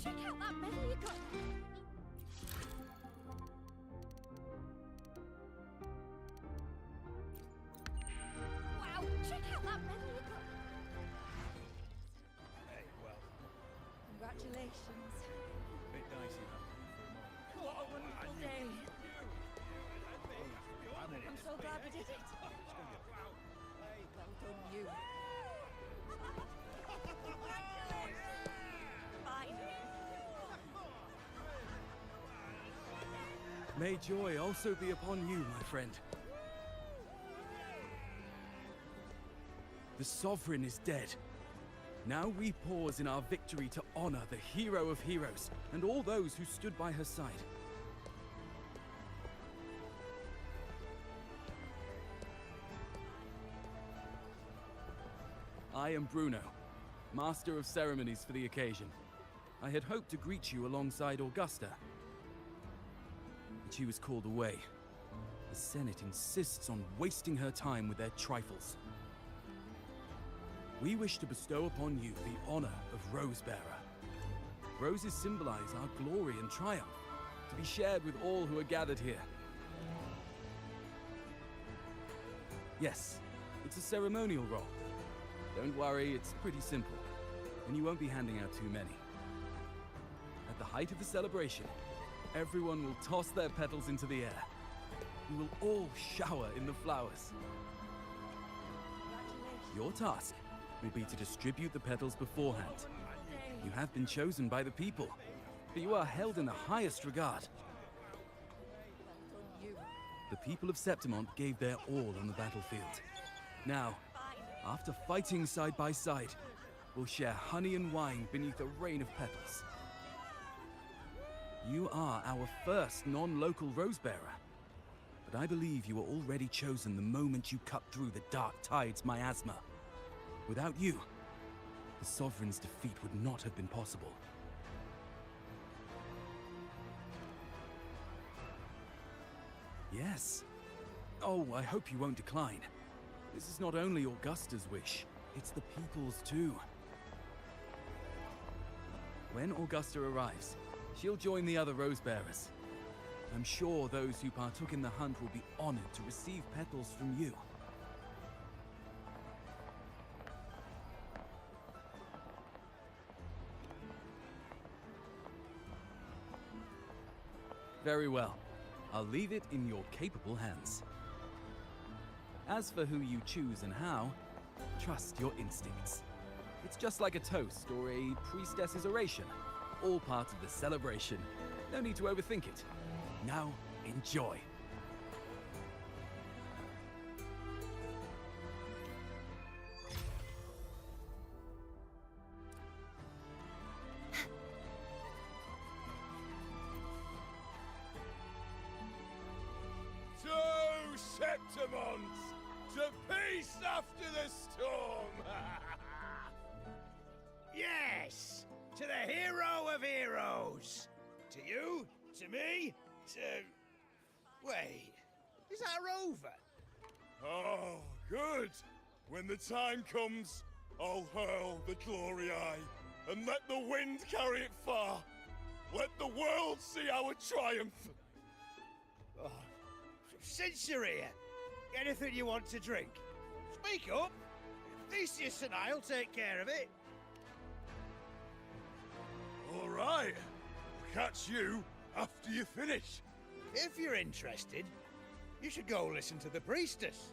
check out that medal you got. Wow, check out that medal you got. Hey, well, Congratulations. bit dicey that for a moment. What a wonderful day. I'm so glad we did it. Well done, you. Finally. May joy also be upon you, my friend. The Sovereign is dead. Now we pause in our victory to honor the hero of heroes and all those who stood by her side. I am Bruno, Master of Ceremonies for the occasion. I had hoped to greet you alongside Augusta, but she was called away. The Senate insists on wasting her time with their trifles. We wish to bestow upon you the honor of Rosebearer. Roses symbolize our glory and triumph, to be shared with all who are gathered here. Yes, it's a ceremonial role. Don't worry, it's pretty simple, and you won't be handing out too many. At the height of the celebration, everyone will toss their petals into the air. We will all shower in the flowers. Your task will be to distribute the petals beforehand. You have been chosen by the people, but you are held in the highest regard. The people of Septimont gave their all on the battlefield. Now, after fighting side by side, we'll share honey and wine beneath a rain of petals. You are our first non-local Rosebearer, but I believe you were already chosen the moment you cut through the Dark Tide's miasma. Without you, the Sovereign's defeat would not have been possible. Yes. Oh, I hope you won't decline. This is not only Augusta's wish, it's the people's too. When Augusta arrives, she'll join the other Rosebearers. I'm sure those who partook in the hunt will be honored to receive petals from you. Very well. I'll leave it in your capable hands. As for who you choose and how, trust your instincts. It's just like a toast or a priestess's oration, all part of the celebration. No need to overthink it. Now, enjoy. To Septimont! To peace after the storm! Yes! To the hero of heroes! To you, to me, to... Wait, is that a rover? Oh, good. When the time comes, I'll hurl the glory eye and let the wind carry it far. Let the world see our triumph. Oh, since you're here, anything you want to drink? Speak up. Theseus and I'll take care of it. All right. I'll catch you after you finish. If you're interested, you should go listen to the priestess.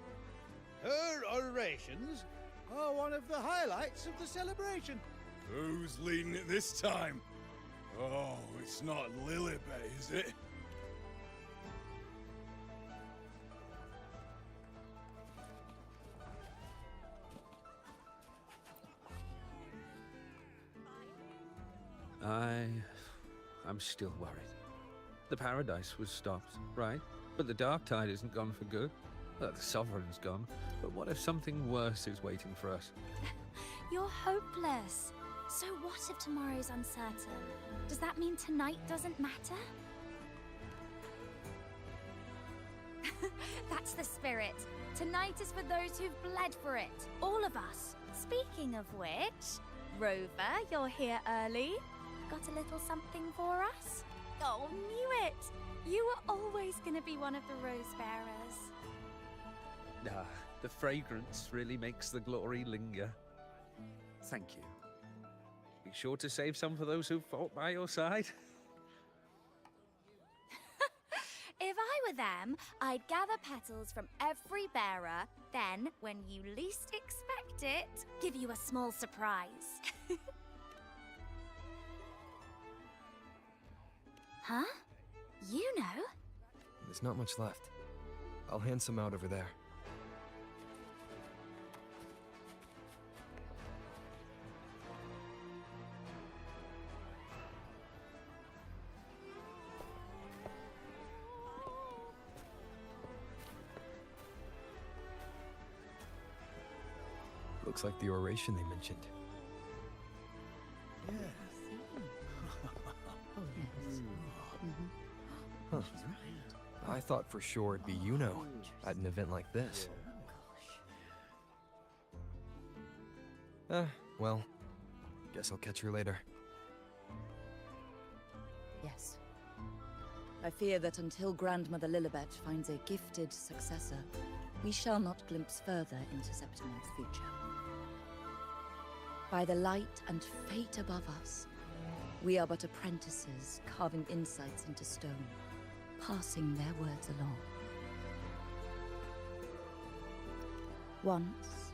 Her orations are one of the highlights of the celebration. Who's leading it this time? Oh, it's not Lilibet, is it? I'm still worried. The paradise was stopped, right? But the dark tide isn't gone for good. The Sovereign's gone. But what if something worse is waiting for us? You're hopeless. So what if tomorrow's uncertain? Does that mean tonight doesn't matter? That's the spirit. Tonight is for those who've bled for it. All of us. Speaking of which, Rover, you're here early. got a little something for us? Oh, knew it! You were always going to be one of the rose bearers. Ah, the fragrance really makes the glory linger. Thank you. Be sure to save some for those who fought by your side. If I were them, I'd gather petals from every bearer, then, when you least expect it, give you a small surprise. Huh? You know? There's not much left. I'll hand some out over there. Looks like the oration they mentioned. Huh. I thought for sure it'd be Yuno at an event like this. Well, guess I'll catch her later. Yes. I fear that until Grandmother Lilibet finds a gifted successor, we shall not glimpse further into Septimon's future. By the light and fate above us, we are but apprentices carving insights into stone, passing their words along. Once,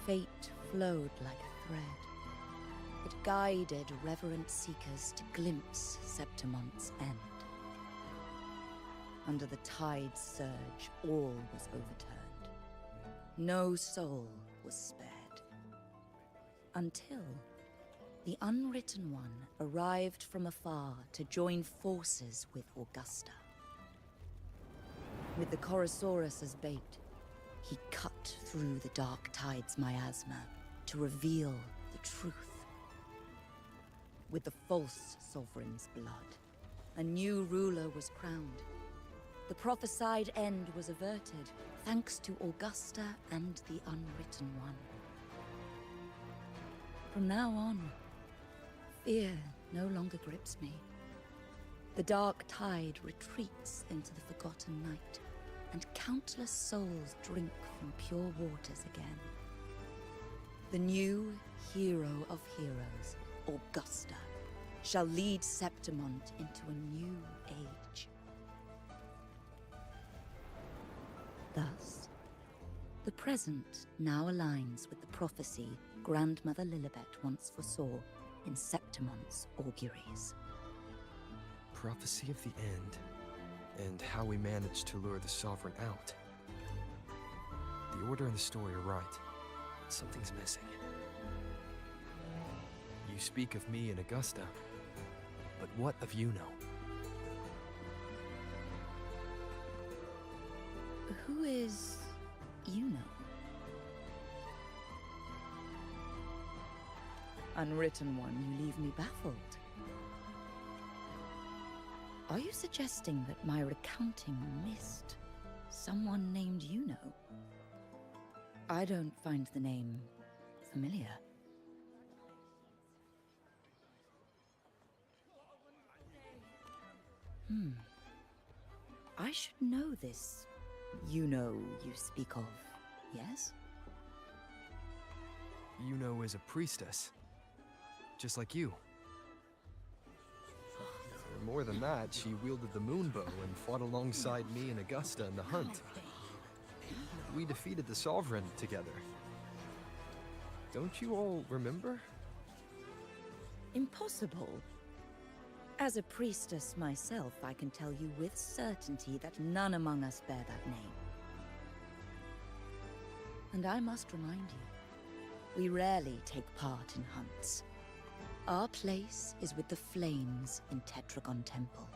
fate flowed like a thread. It guided reverent seekers to glimpse Septimon's end. Under the tide's surge, all was overturned. No soul was spared. Until the Unwritten One arrived from afar to join forces with Augusta. With the Chorosaurus as bait, he cut through the dark tide's miasma to reveal the truth. With the false sovereign's blood, a new ruler was crowned. The prophesied end was averted, thanks to Augusta and the Unwritten One. From now on, fear no longer grips me. The dark tide retreats into the forgotten night, and countless souls drink from pure waters again. The new hero of heroes, Augusta, shall lead Septimont into a new age. Thus, the present now aligns with the prophecy Grandmother Lilibet once foresaw in Septimont's auguries. Prophecy of the end, and how we managed to lure the Sovereign out. The order and the story are right. Something's missing. You speak of me and Augusta, but what of Yuno? Who is Yuno? Unwritten One, you leave me baffled. Are you suggesting that my recounting missed someone named Yuno? I don't find the name familiar. I should know this Yuno you speak of, yes? Yuno is a priestess, just like you. More than that, she wielded the moonbow and fought alongside me and Augusta in the hunt. We defeated the Sovereign together. Don't you all remember? Impossible. As a priestess myself, I can tell you with certainty that none among us bear that name. And I must remind you, we rarely take part in hunts. Our place is with the flames in Tetragon Temple.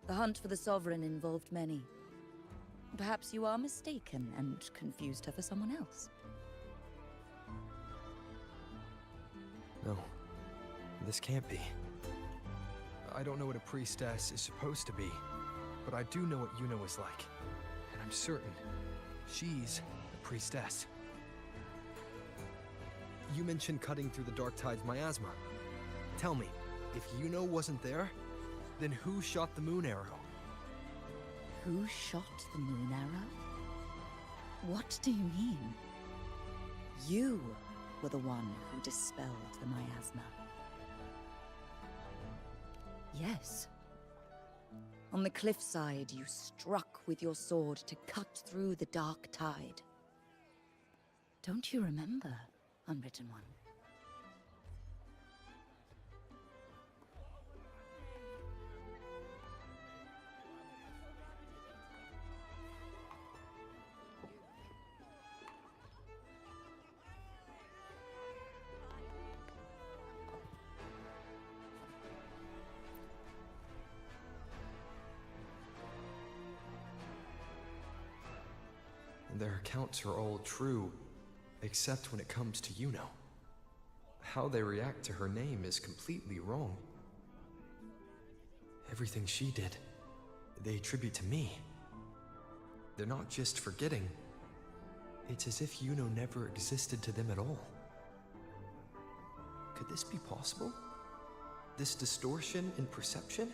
The hunt for the Sovereign involved many. Perhaps you are mistaken and confused her for someone else. No, this can't be. I don't know what a priestess is supposed to be, but I do know what Yuno is like. And I'm certain she's a priestess. You mentioned cutting through the Dark Tide's miasma. Tell me, if Yuno wasn't there, then who shot the moon arrow? Who shot the moon arrow? What do you mean? You were the one who dispelled the miasma. Yes. On the cliffside, you struck with your sword to cut through the Dark Tide. Don't you remember, Unwritten One? Their accounts are all true, except when it comes to Yuno. How they react to her name is completely wrong. Everything she did, they attribute to me. They're not just forgetting. It's as if Yuno never existed to them at all. Could this be possible? This distortion in perception?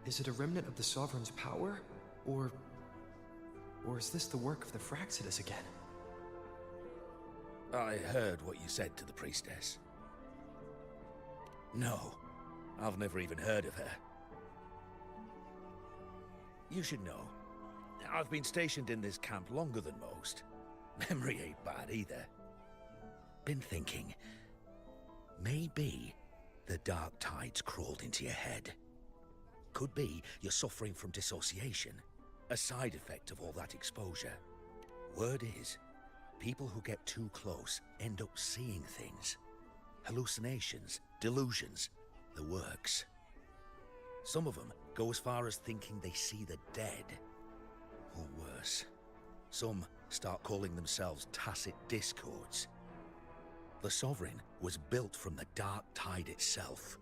Is it a remnant of the Sovereign's power, or is this the work of the Fraxidus again? I heard what you said to the priestess. No, I've never even heard of her. You should know, I've been stationed in this camp longer than most. Memory ain't bad either. Been thinking, maybe the Dark Tide's crawled into your head. Could be you're suffering from dissociation, a side effect of all that exposure. Word is, people who get too close end up seeing things. Hallucinations, delusions, the works. Some of them go as far as thinking they see the dead. Or worse, some start calling themselves tacit discords. The Sovereign was built from the Dark Tide itself.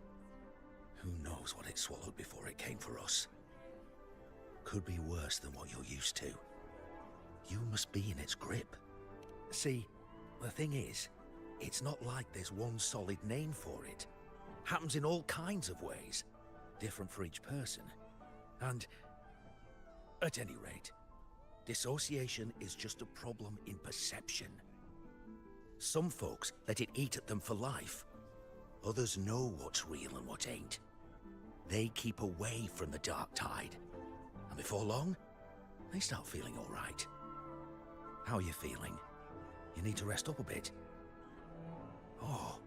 Who knows what it swallowed before it came for us? Could be worse than what you're used to. You must be in its grip. See, the thing is, it's not like there's one solid name for it. Happens in all kinds of ways, different for each person. And, at any rate, dissociation is just a problem in perception. Some folks let it eat at them for life. Others know what's real and what ain't. They keep away from the Dark Tide. And before long, they start feeling all right. How are you feeling? You need to rest up a bit. Oh,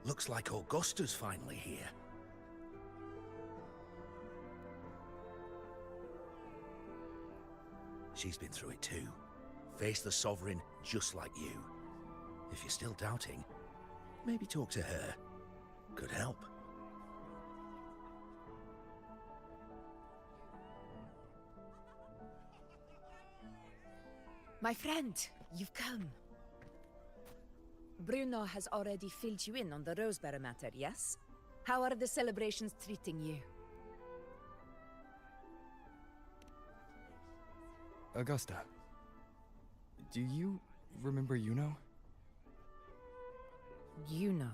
looks like Augusta's finally here. She's been through it too. Faced the Sovereign just like you. If you're still doubting, maybe talk to her. Could help. My friend, you've come. Bruno has already filled you in on the Rosebearer matter, yes? How are the celebrations treating you? Augusta, do you remember Yuno? You know.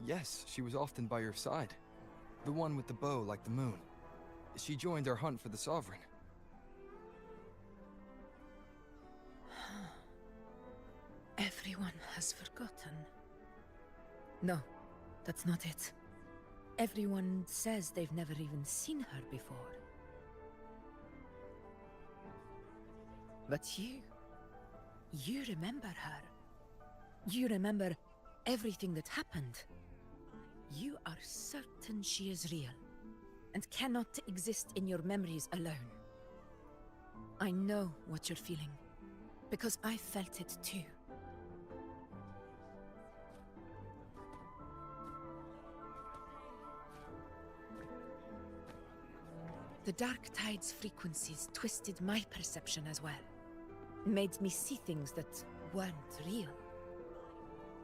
Yes, she was often by your side. The one with the bow like the moon. She joined our hunt for the Sovereign. Everyone has forgotten. No, that's not it. Everyone says they've never even seen her before. But you remember her. You remember everything that happened. You are certain she is real, and cannot exist in your memories alone. I know what you're feeling, because I felt it too. The Dark Tide's frequencies twisted my perception as well. Made me see things that weren't real.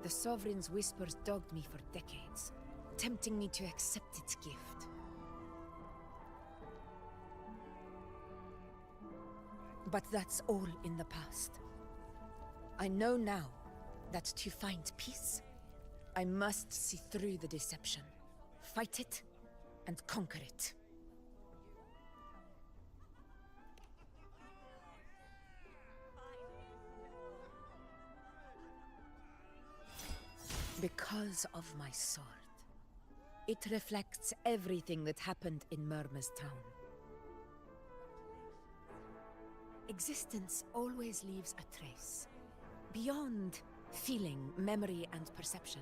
The Sovereign's whispers dogged me for decades, tempting me to accept its gift. But that's all in the past. I know now that to find peace, I must see through the deception, fight it, and conquer it. Because of my sword. It reflects everything that happened in Murma's town. Existence always leaves a trace. Beyond feeling, memory, and perception.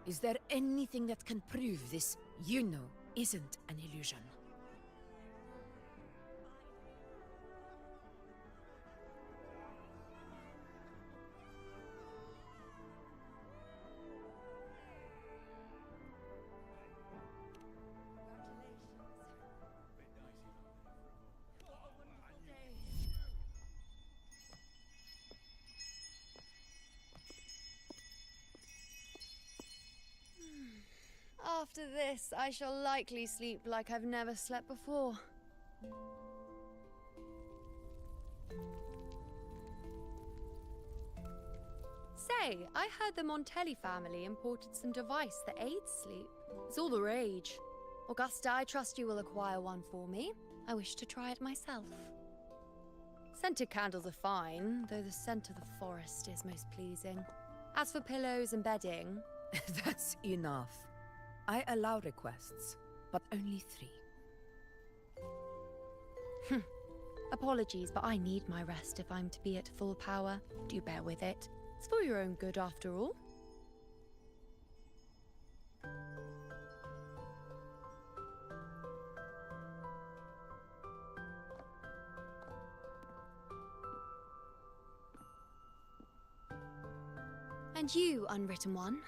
Is there anything that can prove this, you know, isn't an illusion? After this, I shall likely sleep like I've never slept before. Say, I heard the Montelli family imported some device that aids sleep. It's all the rage. Augusta, I trust you will acquire one for me. I wish to try it myself. Scented candles are fine, though the scent of the forest is most pleasing. As for pillows and bedding... That's enough. I allow requests, but only 3. Apologies, but I need my rest if I'm to be at full power. Do bear with it. It's for your own good, after all. And you, Unwritten One,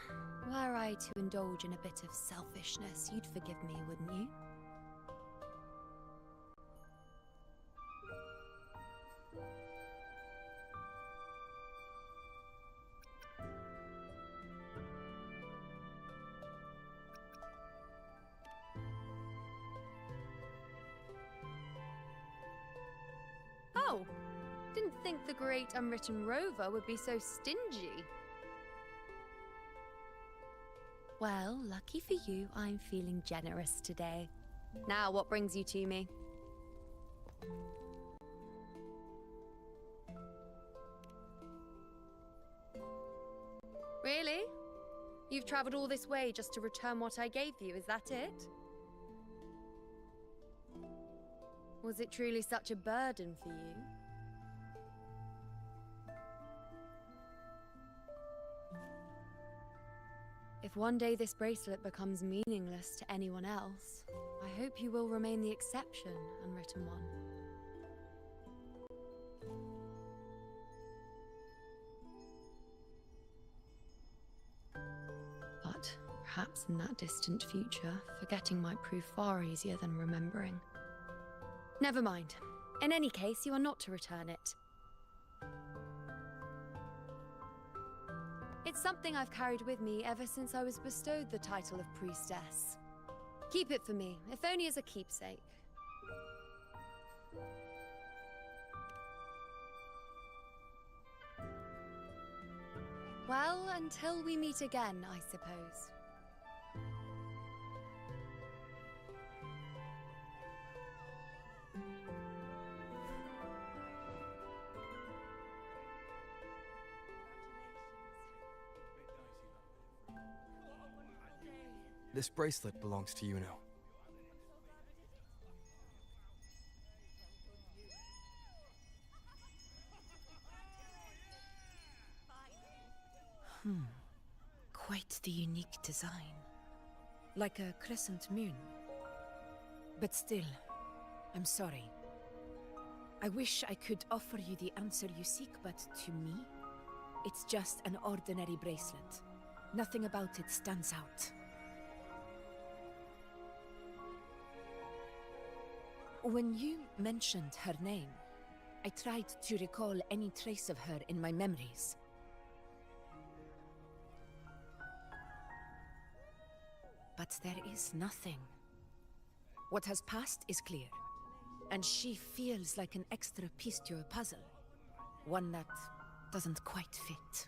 were I to indulge in a bit of selfishness, you'd forgive me, wouldn't you? Oh, didn't think the great Unwritten Rover would be so stingy. Well, lucky for you, I'm feeling generous today. Now, what brings you to me? Really? You've traveled all this way just to return what I gave you, is that it? Was it truly such a burden for you? If one day this bracelet becomes meaningless to anyone else, I hope you will remain the exception, Unwritten One. But perhaps in that distant future, forgetting might prove far easier than remembering. Never mind. In any case, you are not to return it. It's something I've carried with me ever since I was bestowed the title of priestess. Keep it for me, if only as a keepsake. Well, until we meet again, I suppose. This bracelet belongs to Yuno. Quite the unique design. Like a crescent moon. But still, I'm sorry. I wish I could offer you the answer you seek, but to me, it's just an ordinary bracelet. Nothing about it stands out. When you mentioned her name, I tried to recall any trace of her in my memories. But there is nothing. What has passed is clear, and she feels like an extra piece to a puzzle. One that doesn't quite fit.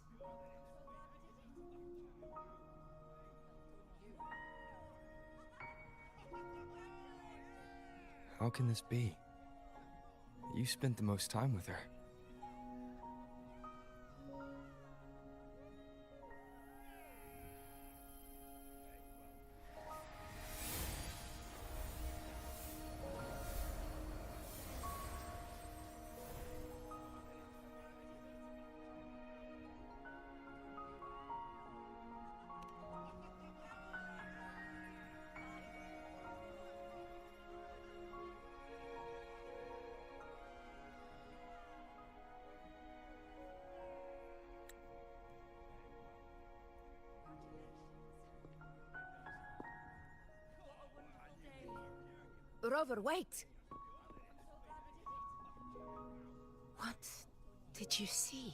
How can this be? You spent the most time with her. Rover, wait! What did you see?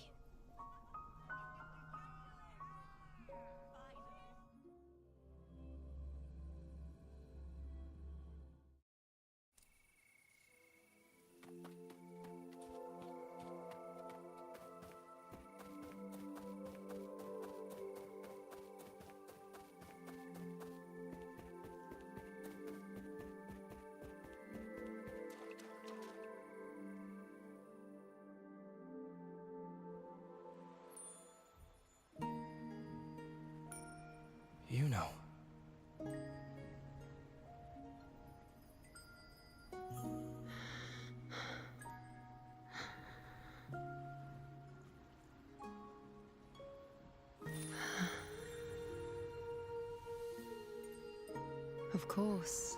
You know. Of course.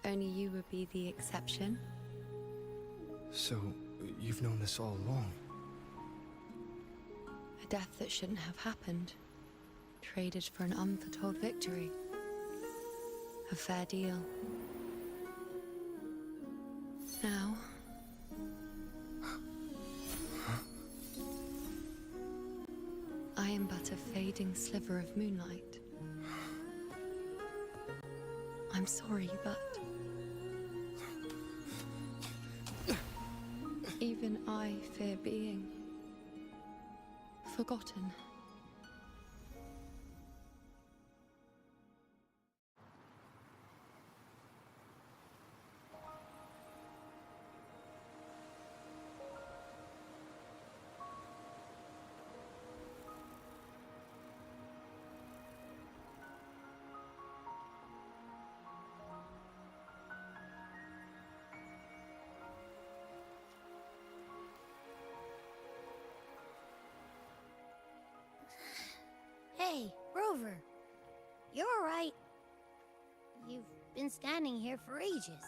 Only you would be the exception. So, you've known this all along? A death that shouldn't have happened. Traded for an unforetold victory. A fair deal. Now... I am but a fading sliver of moonlight. I'm sorry, but... even I fear being... forgotten. Hey, Rover. You're alright. You've been standing here for ages.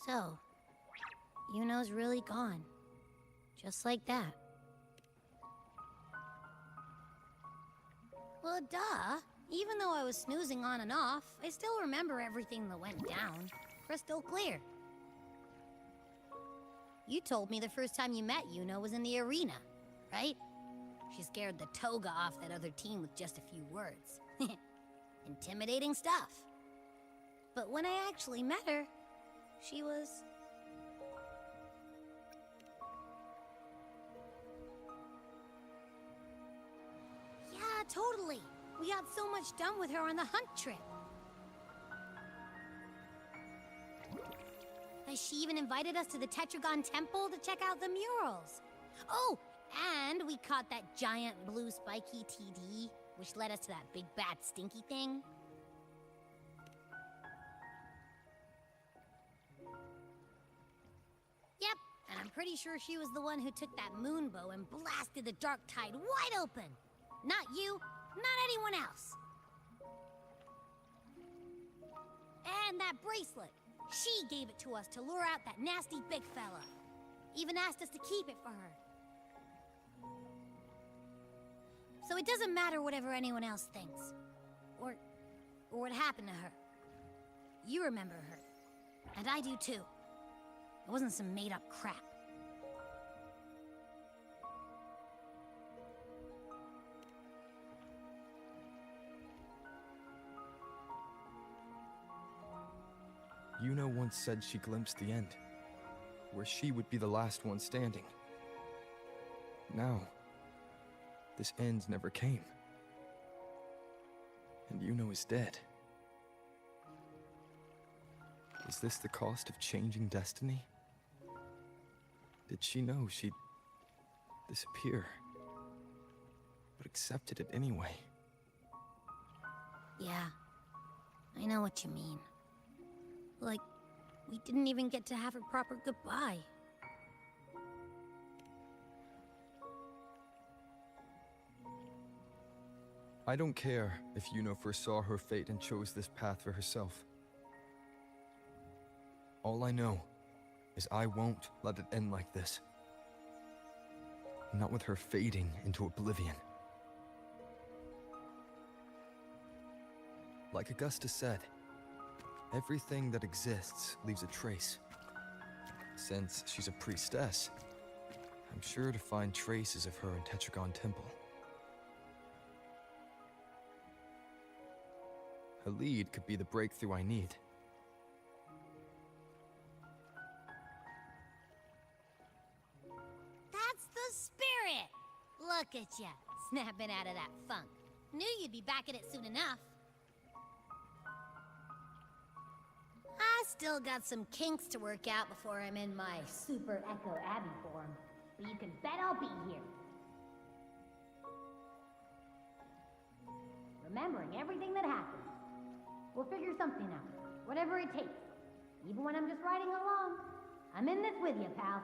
So, Yuno's really gone. Just like that. Well, duh. Even though I was snoozing on and off, I still remember everything that went down. Crystal clear. You told me the first time you met Yuno was in the arena, right? She scared the toga off that other team with just a few words. Intimidating stuff. But when I actually met her, she was... yeah, totally. We got so much done with her on the hunt trip. She even invited us to the Tetragon Temple to check out the murals. Oh, and we caught that giant blue spiky TD, which led us to that big bad stinky thing. Yep, and I'm pretty sure she was the one who took that moon bow and blasted the Dark Tide wide open. Not you, not anyone else. And that bracelet. She gave it to us to lure out that nasty big fella. Even asked us to keep it for her. So it doesn't matter whatever anyone else thinks. Or what happened to her. You remember her. And I do too. It wasn't some made-up crap. Yuno once said she glimpsed the end. where she would be the last one standing. Now, this end never came. And Yuno is dead. Is this the cost of changing destiny? Did she know she'd disappear, but accepted it anyway? Yeah, I know what you mean. Like, we didn't even get to have a proper goodbye. I don't care if Yuno foresaw her fate and chose this path for herself. All I know is I won't let it end like this. Not with her fading into oblivion. Like Augusta said, everything that exists leaves a trace. Since she's a priestess, I'm sure to find traces of her in Tetragon Temple. Her lead could be the breakthrough I need. That's the spirit! Look at ya, snapping out of that funk. Knew you'd be back at it soon enough. I still got some kinks to work out before I'm in my Super Echo Abbey form, but you can bet I'll be here. Remembering everything that happened. We'll figure something out, whatever it takes. Even when I'm just riding along. I'm in this with you, pal.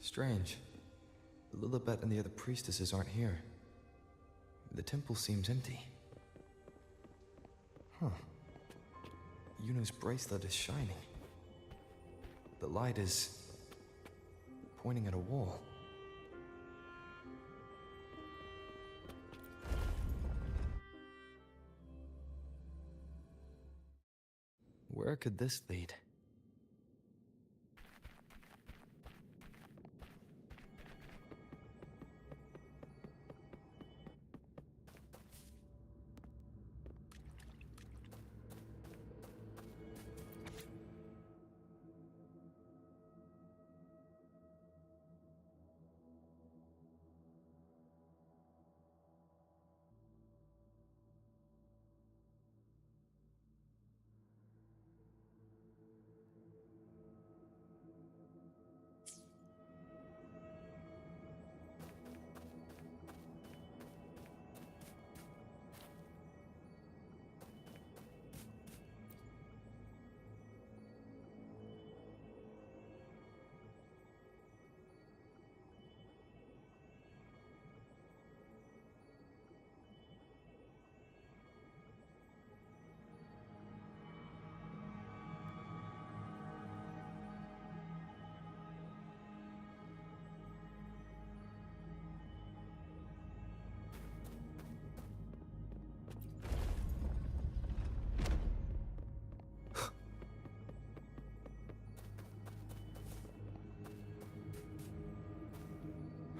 Strange. Lilibet and the other priestesses aren't here. The temple seems empty. Huh. Yuno's bracelet is shining. The light is pointing at a wall. Where could this lead?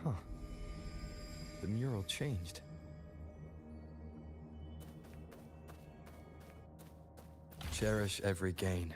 Huh. The mural changed. Cherish every gain.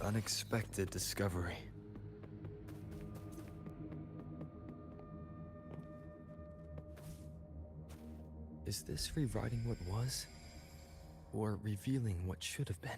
unexpected discovery. Is this rewriting what was? Or revealing what should have been?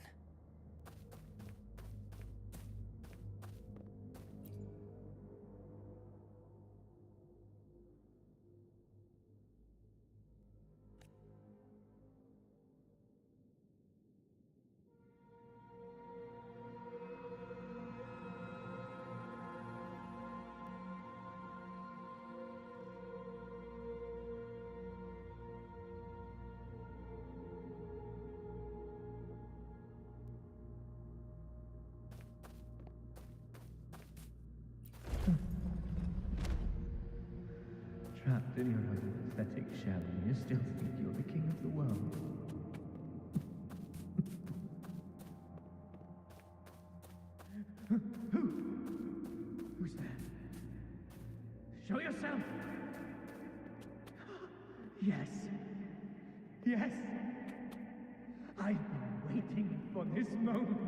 Trapped in your own pathetic shell, and you still think you're the king of the world. Who's there? Show yourself! Yes. Yes! I've been waiting for this moment.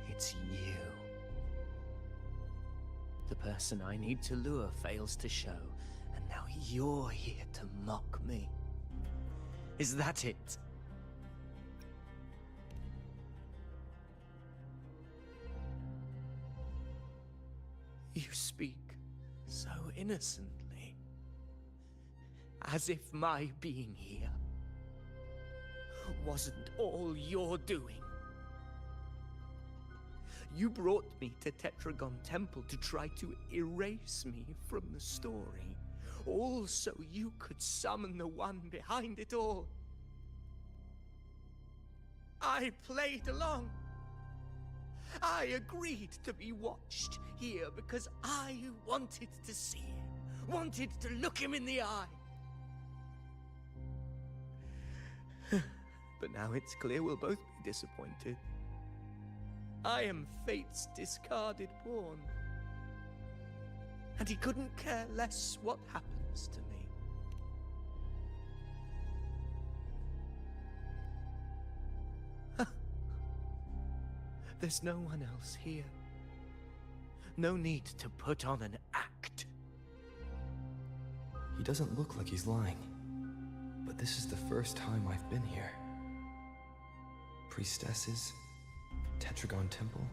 It's you. The person I need to lure fails to show, and now you're here to mock me. Is that it? You speak so innocently, as if my being here wasn't all you're doing. You brought me to Tetragon Temple to try to erase me from the story, all so you could summon the one behind it all. I played along. I agreed to be watched here because I wanted to see him, wanted to look him in the eye. But now it's clear we'll both be disappointed. I am fate's discarded pawn. And he couldn't care less what happens to me. There's no one else here. No need to put on an act. He doesn't look like he's lying. But this is the first time I've been here. Priestesses, Tetragon Temple.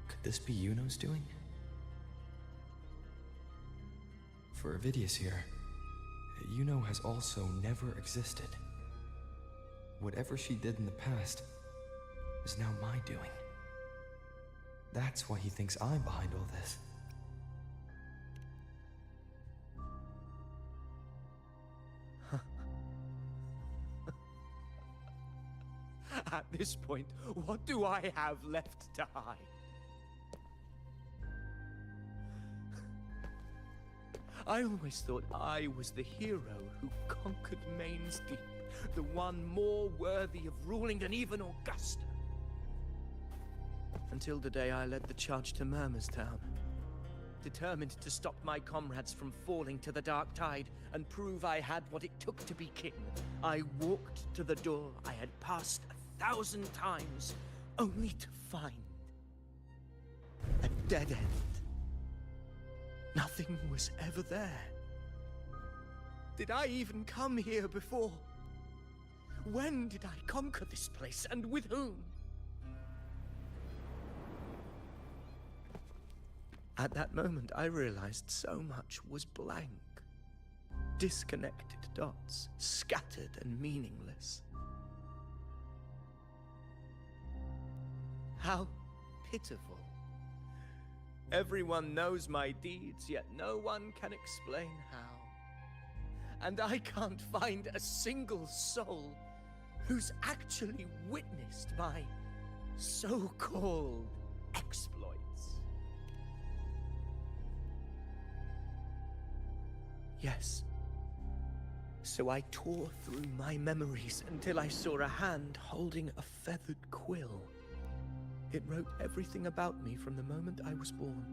Could this be Yuno's doing? For Avidius here, Yuno has also never existed. Whatever she did in the past is now my doing. That's why he thinks I'm behind all this. At this point, what do I have left to hide? I always thought I was the hero who conquered Main's Deep, the one more worthy of ruling than even Augusta. Until the day I led the charge to Murmur's Town, determined to stop my comrades from falling to the dark tide and prove I had what it took to be king. I walked to the door I had passed 1,000 times, only to find a dead end. Nothing was ever there. Did I even come here before? When did I conquer this place, and with whom? At that moment, I realized so much was blank. Disconnected dots, scattered and meaningless. How pitiful. Everyone knows my deeds, yet no one can explain how. And I can't find a single soul who's actually witnessed my so-called exploits. Yes. So I tore through my memories until I saw a hand holding a feathered quill. It wrote everything about me from the moment I was born.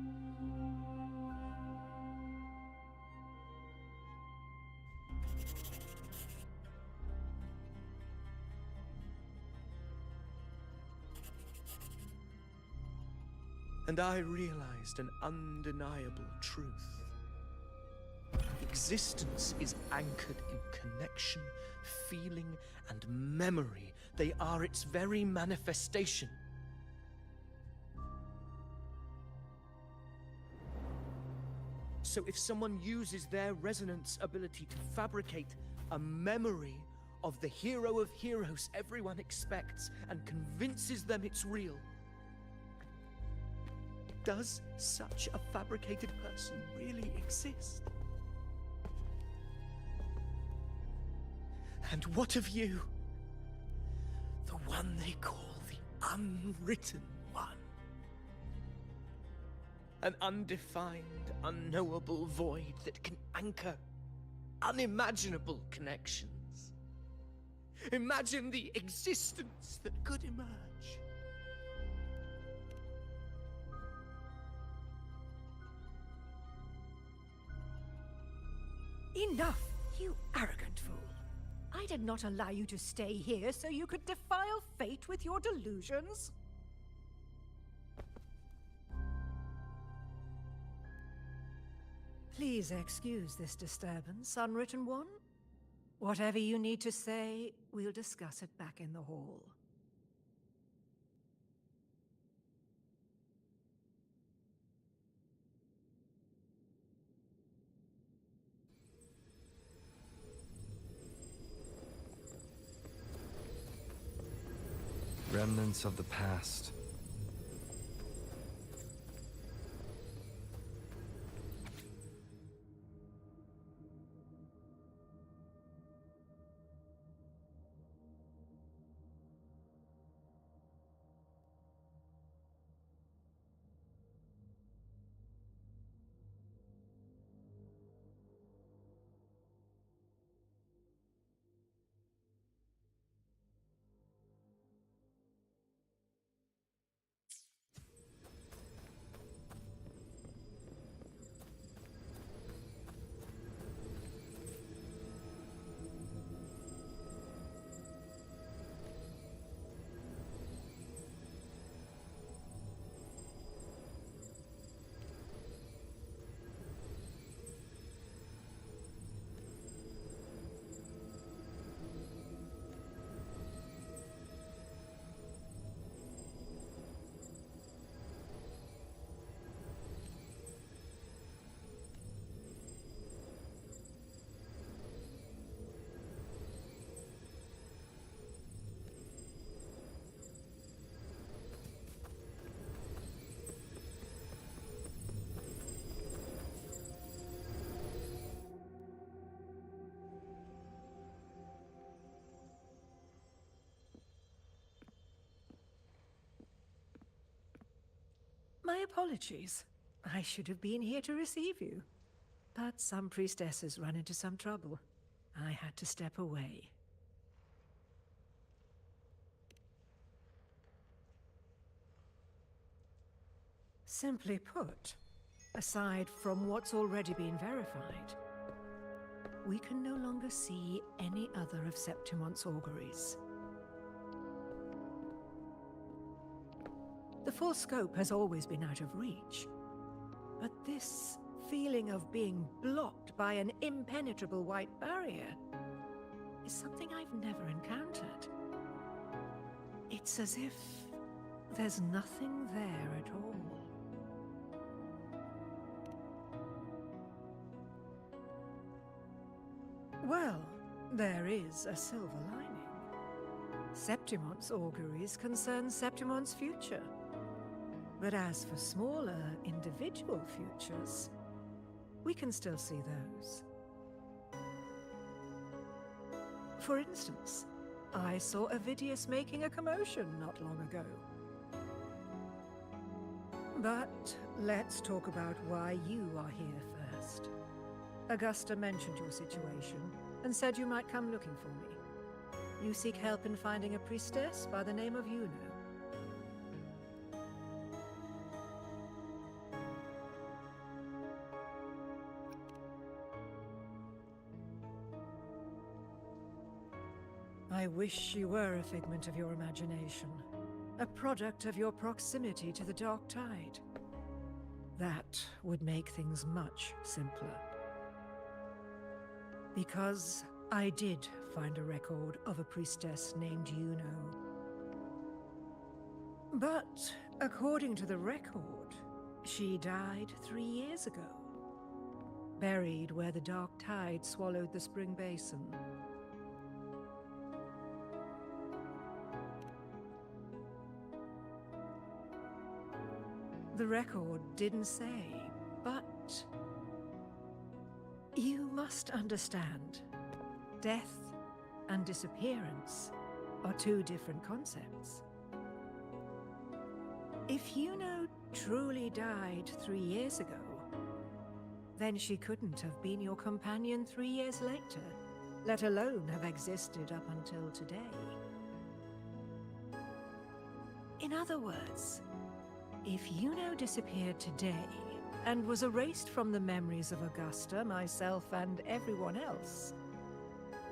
And I realized an undeniable truth. Existence is anchored in connection, feeling, and memory. They are its very manifestation. So if someone uses their resonance ability to fabricate a memory of the hero of heroes everyone expects and convinces them it's real, does such a fabricated person really exist? And what of you? The one they call the unwritten one. An undefined, unknowable void that can anchor unimaginable connections. Imagine the existence that could emerge. Enough, you arrogant fool. I did not allow you to stay here so you could defile fate with your delusions. Please excuse this disturbance, Unwritten One. Whatever you need to say, we'll discuss it back in the hall. Remnants of the past. My apologies. I should have been here to receive you. But some priestesses run into some trouble. I had to step away. Simply put, aside from what's already been verified, we can no longer see any other of Septimon's auguries. The full scope has always been out of reach, but this feeling of being blocked by an impenetrable white barrier is something I've never encountered. It's as if there's nothing there at all. Well, there is a silver lining. Septimon's auguries concern Septimon's future. But as for smaller, individual futures, we can still see those. For instance, I saw Avidius making a commotion not long ago. But let's talk about why you are here first. Augusta mentioned your situation and said you might come looking for me. You seek help in finding a priestess by the name of Yuno. I wish she were a figment of your imagination, a product of your proximity to the Dark Tide. That would make things much simpler. Because I did find a record of a priestess named Yuno. But according to the record, she died 3 years ago, buried where the Dark Tide swallowed the Spring Basin. The record didn't say, but you must understand, death and disappearance are two different concepts. If Yuno truly died 3 years ago, then she couldn't have been your companion 3 years later, let alone have existed up until today. In other words, if Yuno disappeared today and was erased from the memories of Augusta, myself, and everyone else,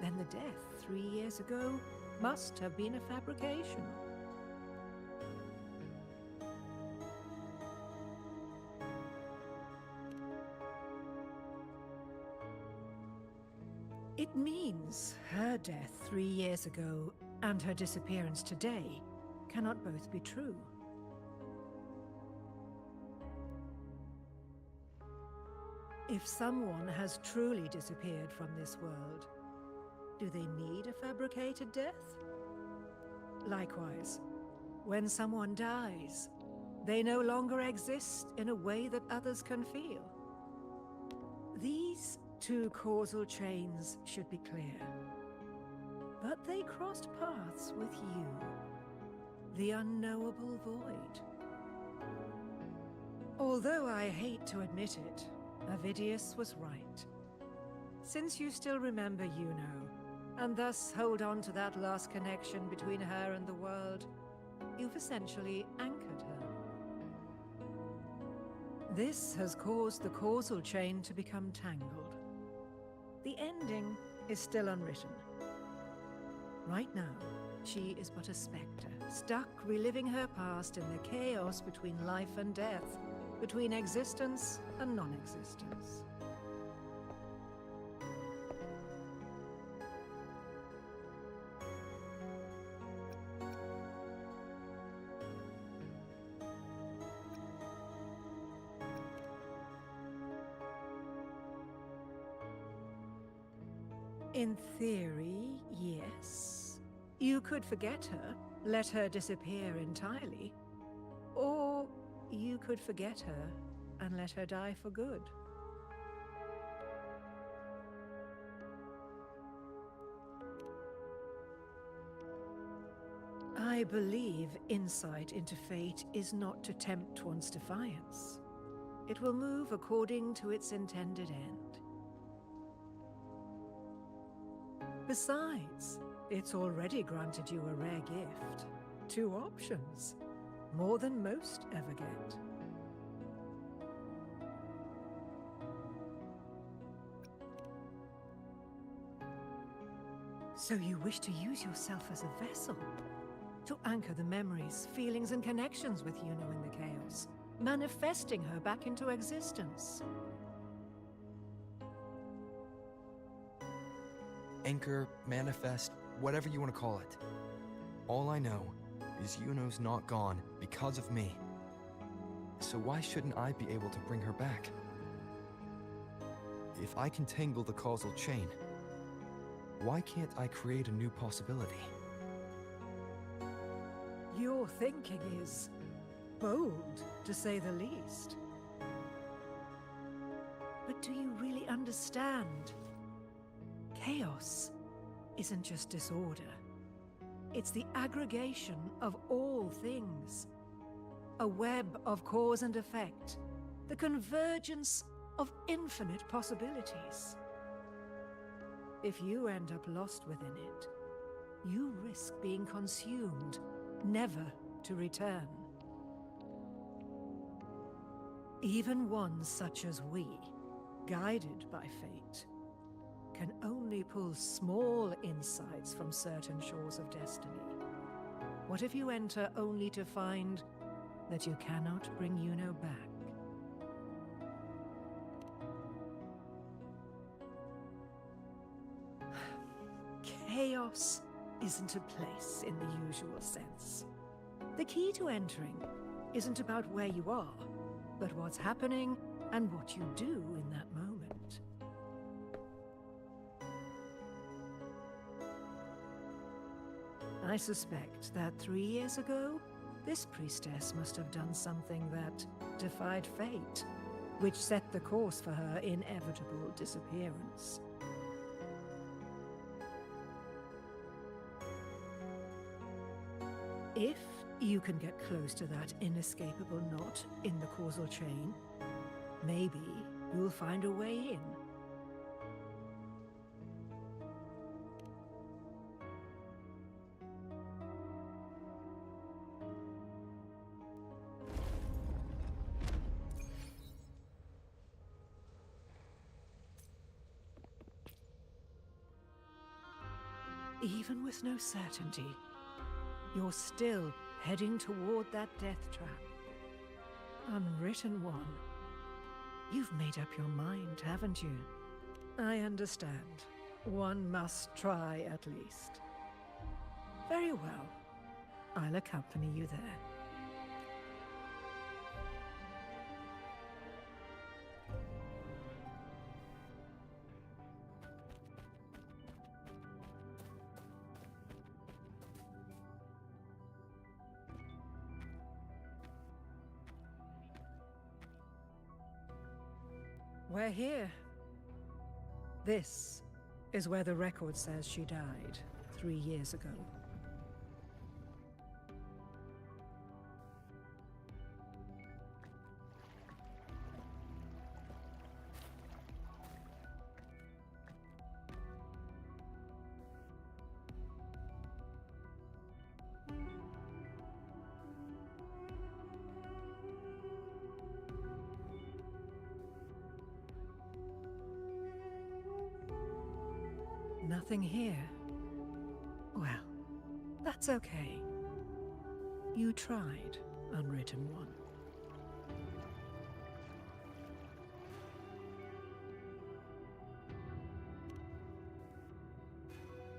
then the death 3 years ago must have been a fabrication. It means her death 3 years ago and her disappearance today cannot both be true. If someone has truly disappeared from this world, do they need a fabricated death? Likewise, when someone dies, they no longer exist in a way that others can feel. These two causal chains should be clear. But they crossed paths with you, the unknowable void. Although I hate to admit it, Avidius was right. Since you still remember Yuno, and thus hold on to that last connection between her and the world, you've essentially anchored her. This has caused the causal chain to become tangled. The ending is still unwritten. Right now, she is but a spectre, stuck reliving her past in the chaos between life and death, between existence and non-existence. In theory, yes. You could forget her, let her disappear entirely, or you could forget her and let her die for good. I believe insight into fate is not to tempt one's defiance. It will move according to its intended end. Besides, it's already granted you a rare gift. 2 options. More than most ever get. So you wish to use yourself as a vessel? To anchor the memories, feelings, and connections with Yuno in the chaos, manifesting her back into existence. Anchor, manifest, whatever you want to call it. All I know is Yuno's not gone because of me. So why shouldn't I be able to bring her back? If I can tangle the causal chain, why can't I create a new possibility? Your thinking is bold, to say the least. But do you really understand? Chaos isn't just disorder. It's the aggregation of all things. A web of cause and effect. The convergence of infinite possibilities. If you end up lost within it, you risk being consumed, never to return. Even ones such as we, guided by fate, can only pull small insights from certain shores of destiny. What if you enter only to find that you cannot bring Yuno back? Chaos isn't a place in the usual sense. The key to entering isn't about where you are, but what's happening and what you do in that moment. I suspect that 3 years ago, this priestess must have done something that defied fate, which set the course for her inevitable disappearance. If you can get close to that inescapable knot in the causal chain, maybe you'll find a way in. Even with no certainty, you're still heading toward that death trap. Unwritten one. You've made up your mind, haven't you? I understand. One must try at least. Very well. I'll accompany you there. We're here. This is where the record says she died 3 years ago. Nothing here. Well, that's okay. You tried, Unwritten One.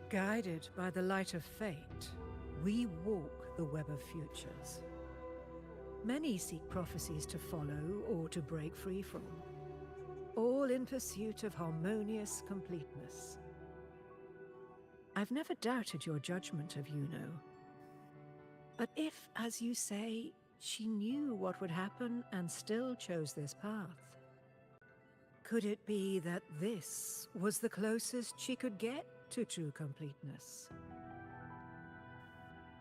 Guided by the light of fate, we walk the web of futures. Many seek prophecies to follow or to break free from, all in pursuit of harmonious completeness. I've never doubted your judgment of Yuno. But if, as you say, she knew what would happen and still chose this path, could it be that this was the closest she could get to true completeness?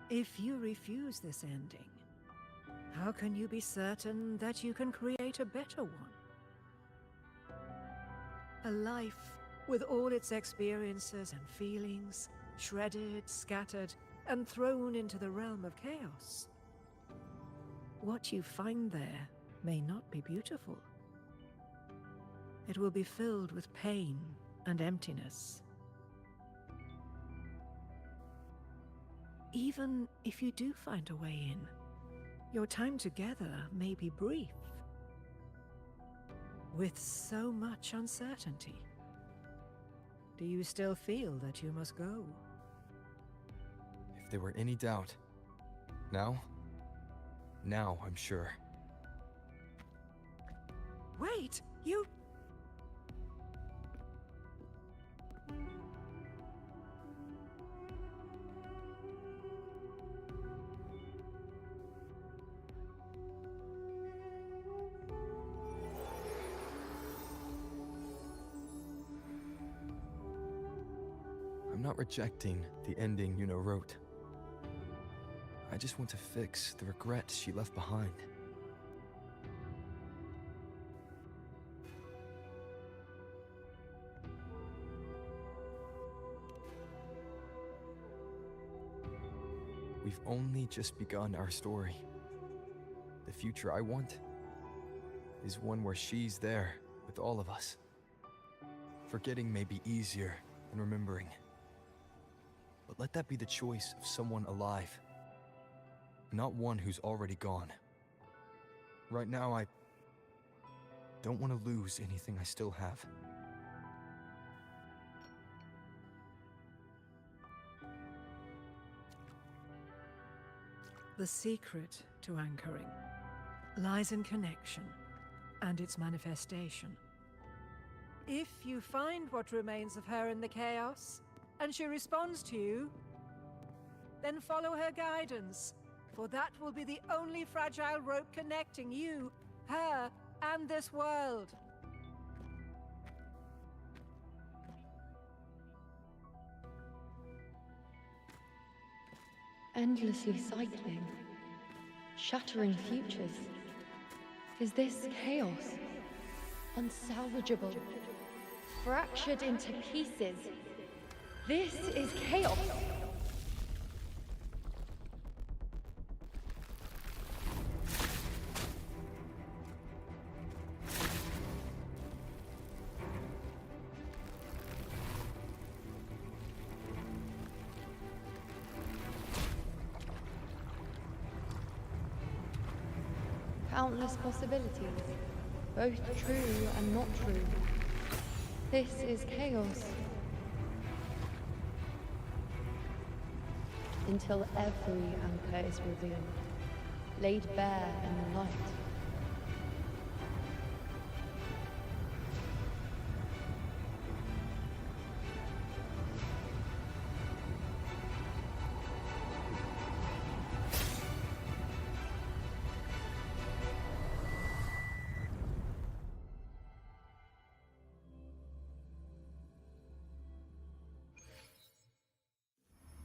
If you refuse this ending, how can you be certain that you can create a better one? A life with all its experiences and feelings, shredded, scattered, and thrown into the realm of chaos. What you find there may not be beautiful. It will be filled with pain and emptiness. Even if you do find a way in, your time together may be brief, with so much uncertainty. Do you still feel that you must go? If there were any doubt, now I'm sure. Wait, you... I'm not rejecting the ending Yuno wrote. I just want to fix the regret she left behind. We've only just begun our story. The future I want is one where she's there with all of us. Forgetting may be easier than remembering. But let that be the choice of someone alive, not one who's already gone. Right now, I don't want to lose anything I still have. The secret to anchoring lies in connection and its manifestation. If you find what remains of her in the chaos, and she responds to you, then follow her guidance, for that will be the only fragile rope connecting you, her, and this world. Endlessly cycling, shattering futures. Is this chaos? Unsalvageable, fractured into pieces. This is chaos. Countless possibilities, both true and not true. This is chaos. Until every anchor is revealed, laid bare in the light.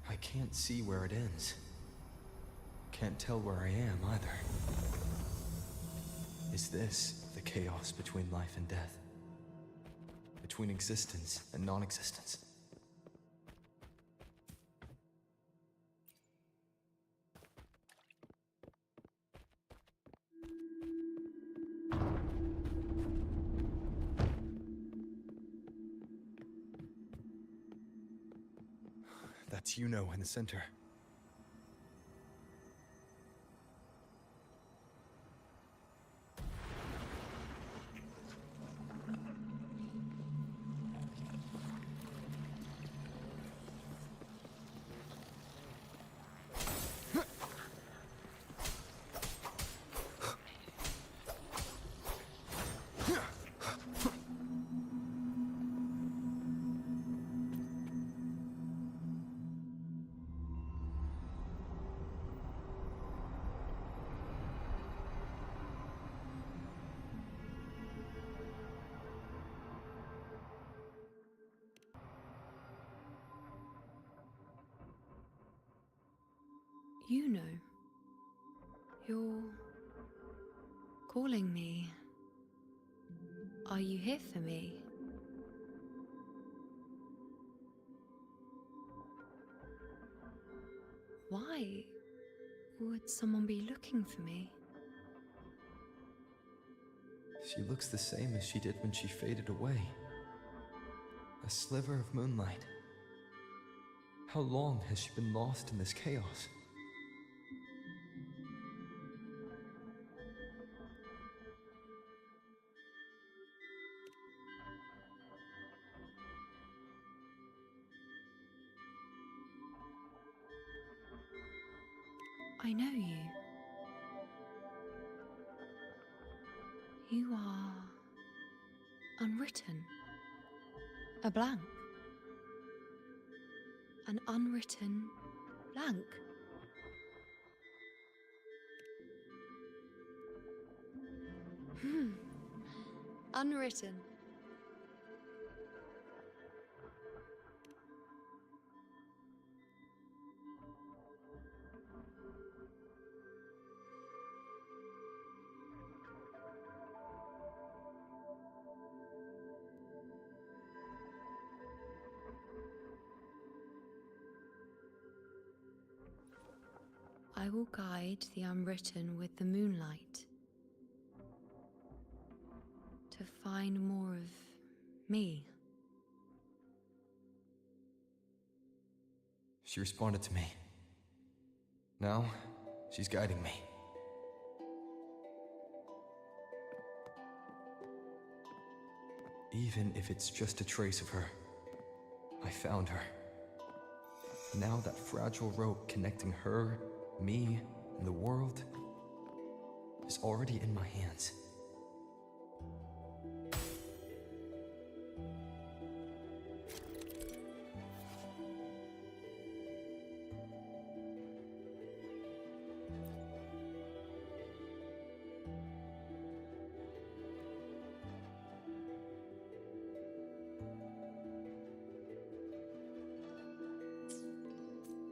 I can't see where it ends. Can't tell where I am either. Is this the chaos between life and death? Between existence and non-existence? That's Yuno in the center. You know, you're calling me. Are you here for me? Why would someone be looking for me? She looks the same as she did when she faded away. A sliver of moonlight. How long has she been lost in this chaos? I know you. You are unwritten. A blank. An unwritten blank. Unwritten. will guide the unwritten with the moonlight. To find more of me. She responded to me. Now, she's guiding me. Even if it's just a trace of her, I found her. Now that fragile rope connecting her, me, and the world is already in my hands.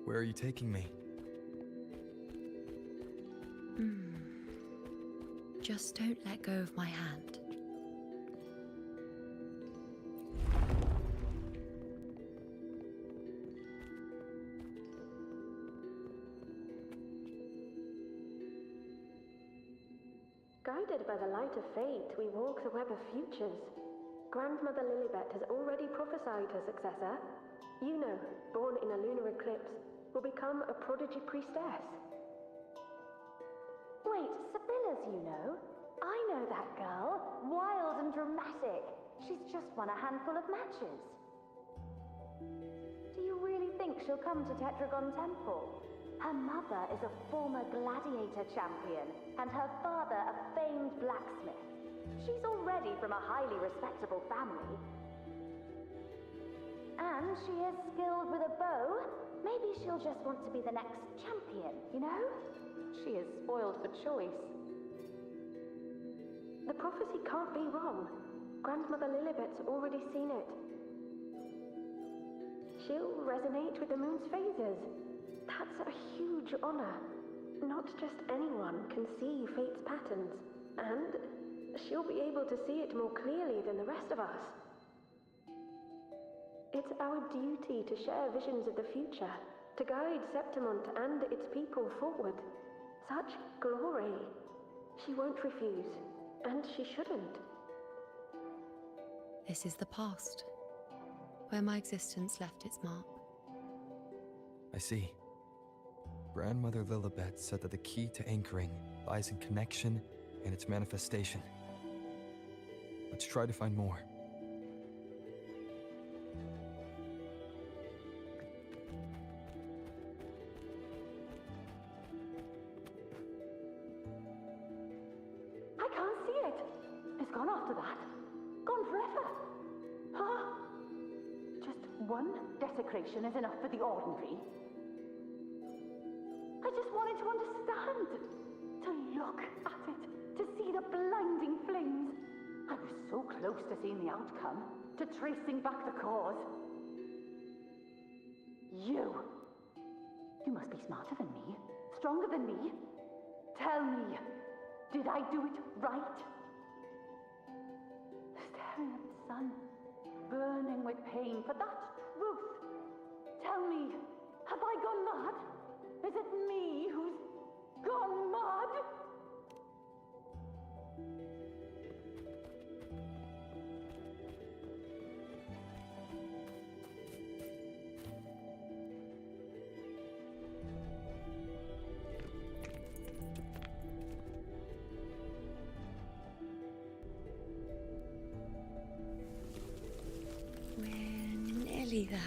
Where are you taking me? Just don't let go of my hand. Guided by the light of fate, we walk the web of futures. Grandmother Lilibet has already prophesied her successor. You know, born in a lunar eclipse, will become a prodigy priestess. Wait, Sibylla's, you know? I know that girl. Wild and dramatic. She's just won a handful of matches. Do you really think she'll come to Tetragon Temple? Her mother is a former gladiator champion, and her father a famed blacksmith. She's already from a highly respectable family. And she is skilled with a bow. Maybe she'll just want to be the next champion, you know? She is spoiled for choice. The prophecy can't be wrong. Grandmother Lilibet's already seen it. She'll resonate with the moon's phases. That's a huge honor. Not just anyone can see fate's patterns, and she'll be able to see it more clearly than the rest of us. It's our duty to share visions of the future, to guide Septimont and its people forward. Such glory. She won't refuse, and she shouldn't. This is the past, where my existence left its mark. I see. Grandmother Lilibet said that the key to anchoring lies in connection and its manifestation. Let's try to find more. I can't see it. It's gone after that. Gone forever. Huh? Just one desecration is enough for the ordinary. I just wanted to understand. To look at it. To see the blinding flames. I was so close to seeing the outcome. To tracing back the cause. You must be smarter than me. Stronger than me. Tell me. Did I do it right? Staring at the sun, burning with pain for that truth. Tell me, have I gone mad? Is it me who's gone mad? We're nearly there.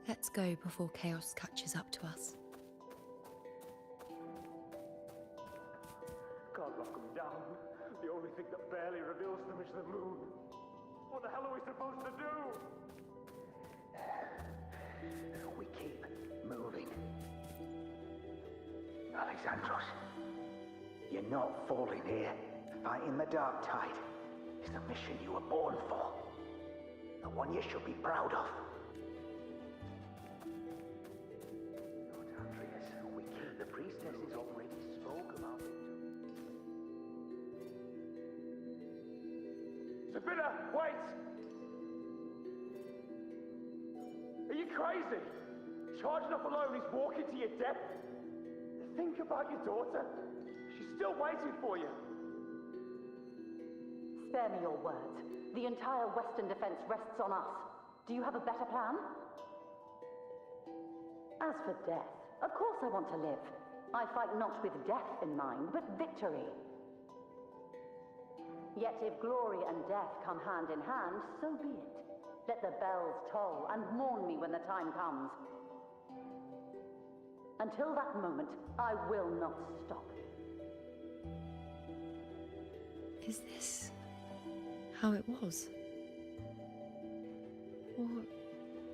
Let's go before chaos catches up to us. Can't lock them down. The only thing that barely reveals them is the moon. What the hell are we supposed to do? We keep moving. Alexandros, you You're not falling here. Fighting the Dark Tide is the mission you were born for. The one you should be proud of. Lord Andreas, the priestesses already spoke about it. Sibylla, wait! Are you crazy? Charging up alone is walking to your death. Think about your daughter. She's still waiting for you. Spare me your words. The entire Western defense rests on us. Do you have a better plan? As for death, of course I want to live. I fight not with death in mind, but victory. Yet if glory and death come hand in hand, so be it. Let the bells toll and mourn me when the time comes. Until that moment, I will not stop. Is this how it was? Or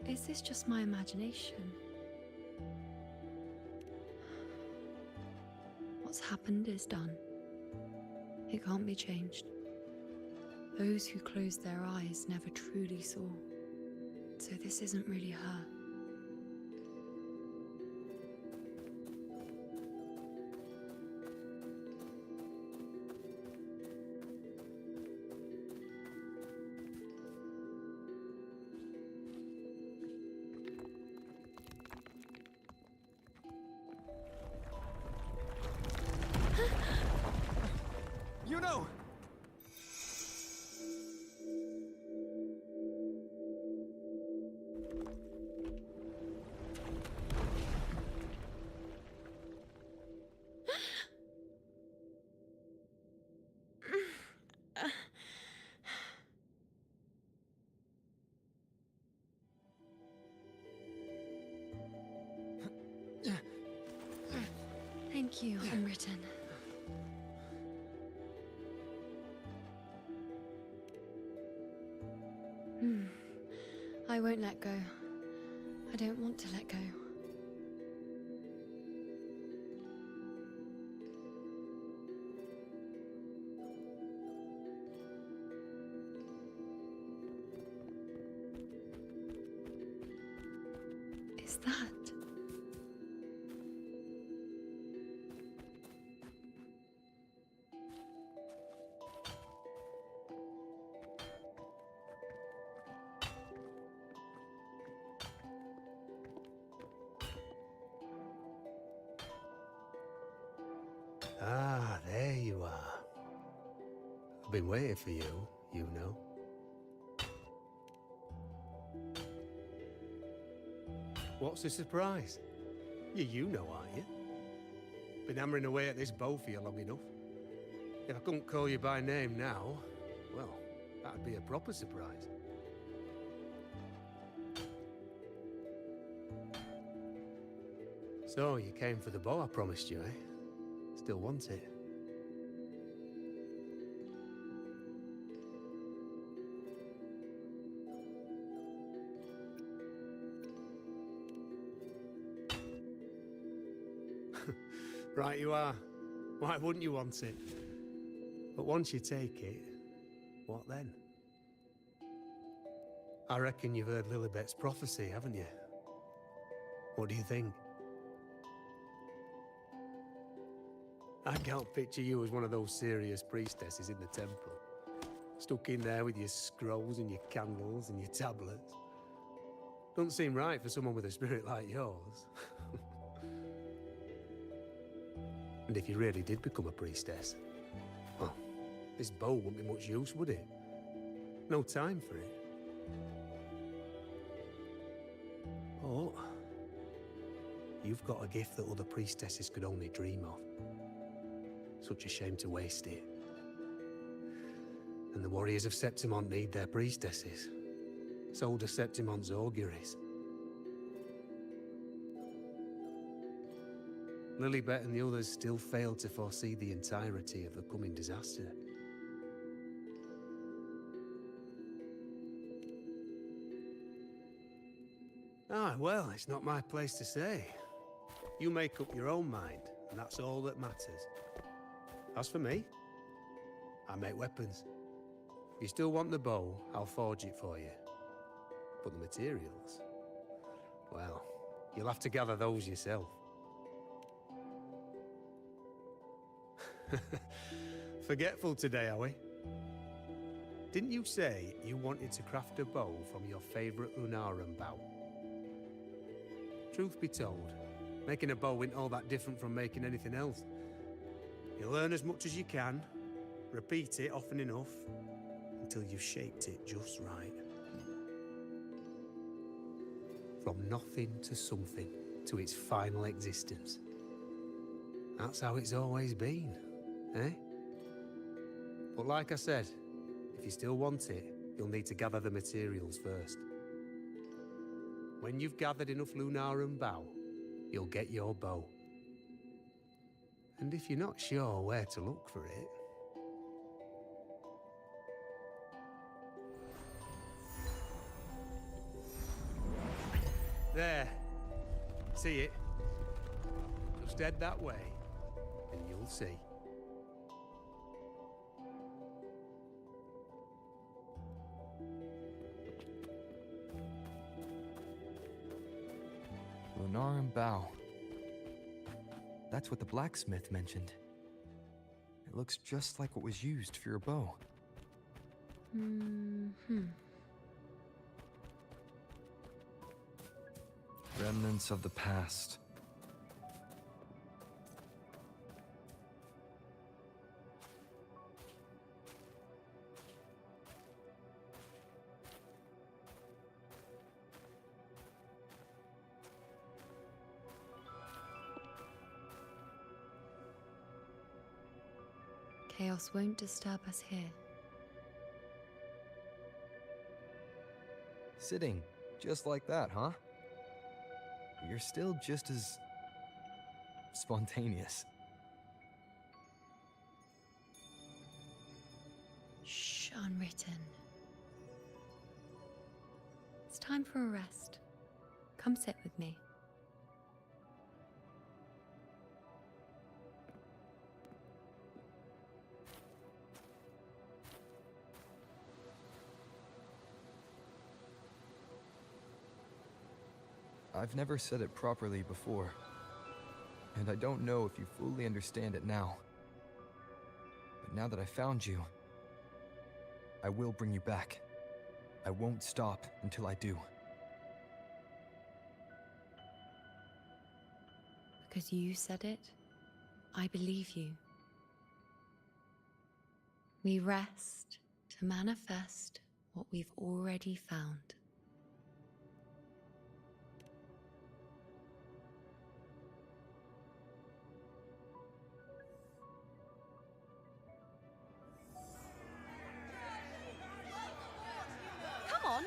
is this just my imagination? What's happened is done. It can't be changed. Those who closed their eyes never truly saw. So this isn't really her. You know! Thank you, Unwritten. I won't let go. I don't want to let go. Is that? Ah, there you are. I've been waiting for you, you know. What's the surprise? You know, aren't you? Been hammering away at this bow for you long enough. If I couldn't call you by name now, well, that'd be a proper surprise. So, you came for the bow I promised you, eh? Still want it? Right you are. Why wouldn't you want it? But once you take it, what then? I reckon you've heard Lilibet's prophecy, haven't you? What do you think? I can't picture you as one of those serious priestesses in the temple. Stuck in there with your scrolls and your candles and your tablets. Doesn't seem right for someone with a spirit like yours. And if you really did become a priestess, well, this bow wouldn't be much use, would it? No time for it. Oh, you've got a gift that other priestesses could only dream of. Such a shame to waste it. And the warriors of Septimont need their priestesses. So do Septimont's auguries. Lilibet and the others still failed to foresee the entirety of the coming disaster. Ah, well, it's not my place to say. You make up your own mind, and that's all that matters. As for me, I make weapons. If you still want the bow, I'll forge it for you. But the materials, well, you'll have to gather those yourself. Forgetful today, are we? Didn't you say you wanted to craft a bow from your favorite Lunarum bow? Truth be told, making a bow isn't all that different from making anything else. You learn as much as you can, repeat it often enough, until you've shaped it just right. From nothing to something, to its final existence. That's how it's always been, eh? But like I said, if you still want it, you'll need to gather the materials first. When you've gathered enough Lunarum bow, you'll get your bow. And if you're not sure where to look for it... There. See it? Just head that way, and you'll see. Lunarum bow. That's what the blacksmith mentioned. It looks just like what was used for your bow. Remnants of the past. Chaos won't disturb us here. Sitting just like that, huh? You're still just as spontaneous. Shh, unwritten. It's time for a rest. Come sit with me. I've never said it properly before, and I don't know if you fully understand it now. But now that I found you, I will bring you back. I won't stop until I do. Because you said it, I believe you. We rest to manifest what we've already found. Come on,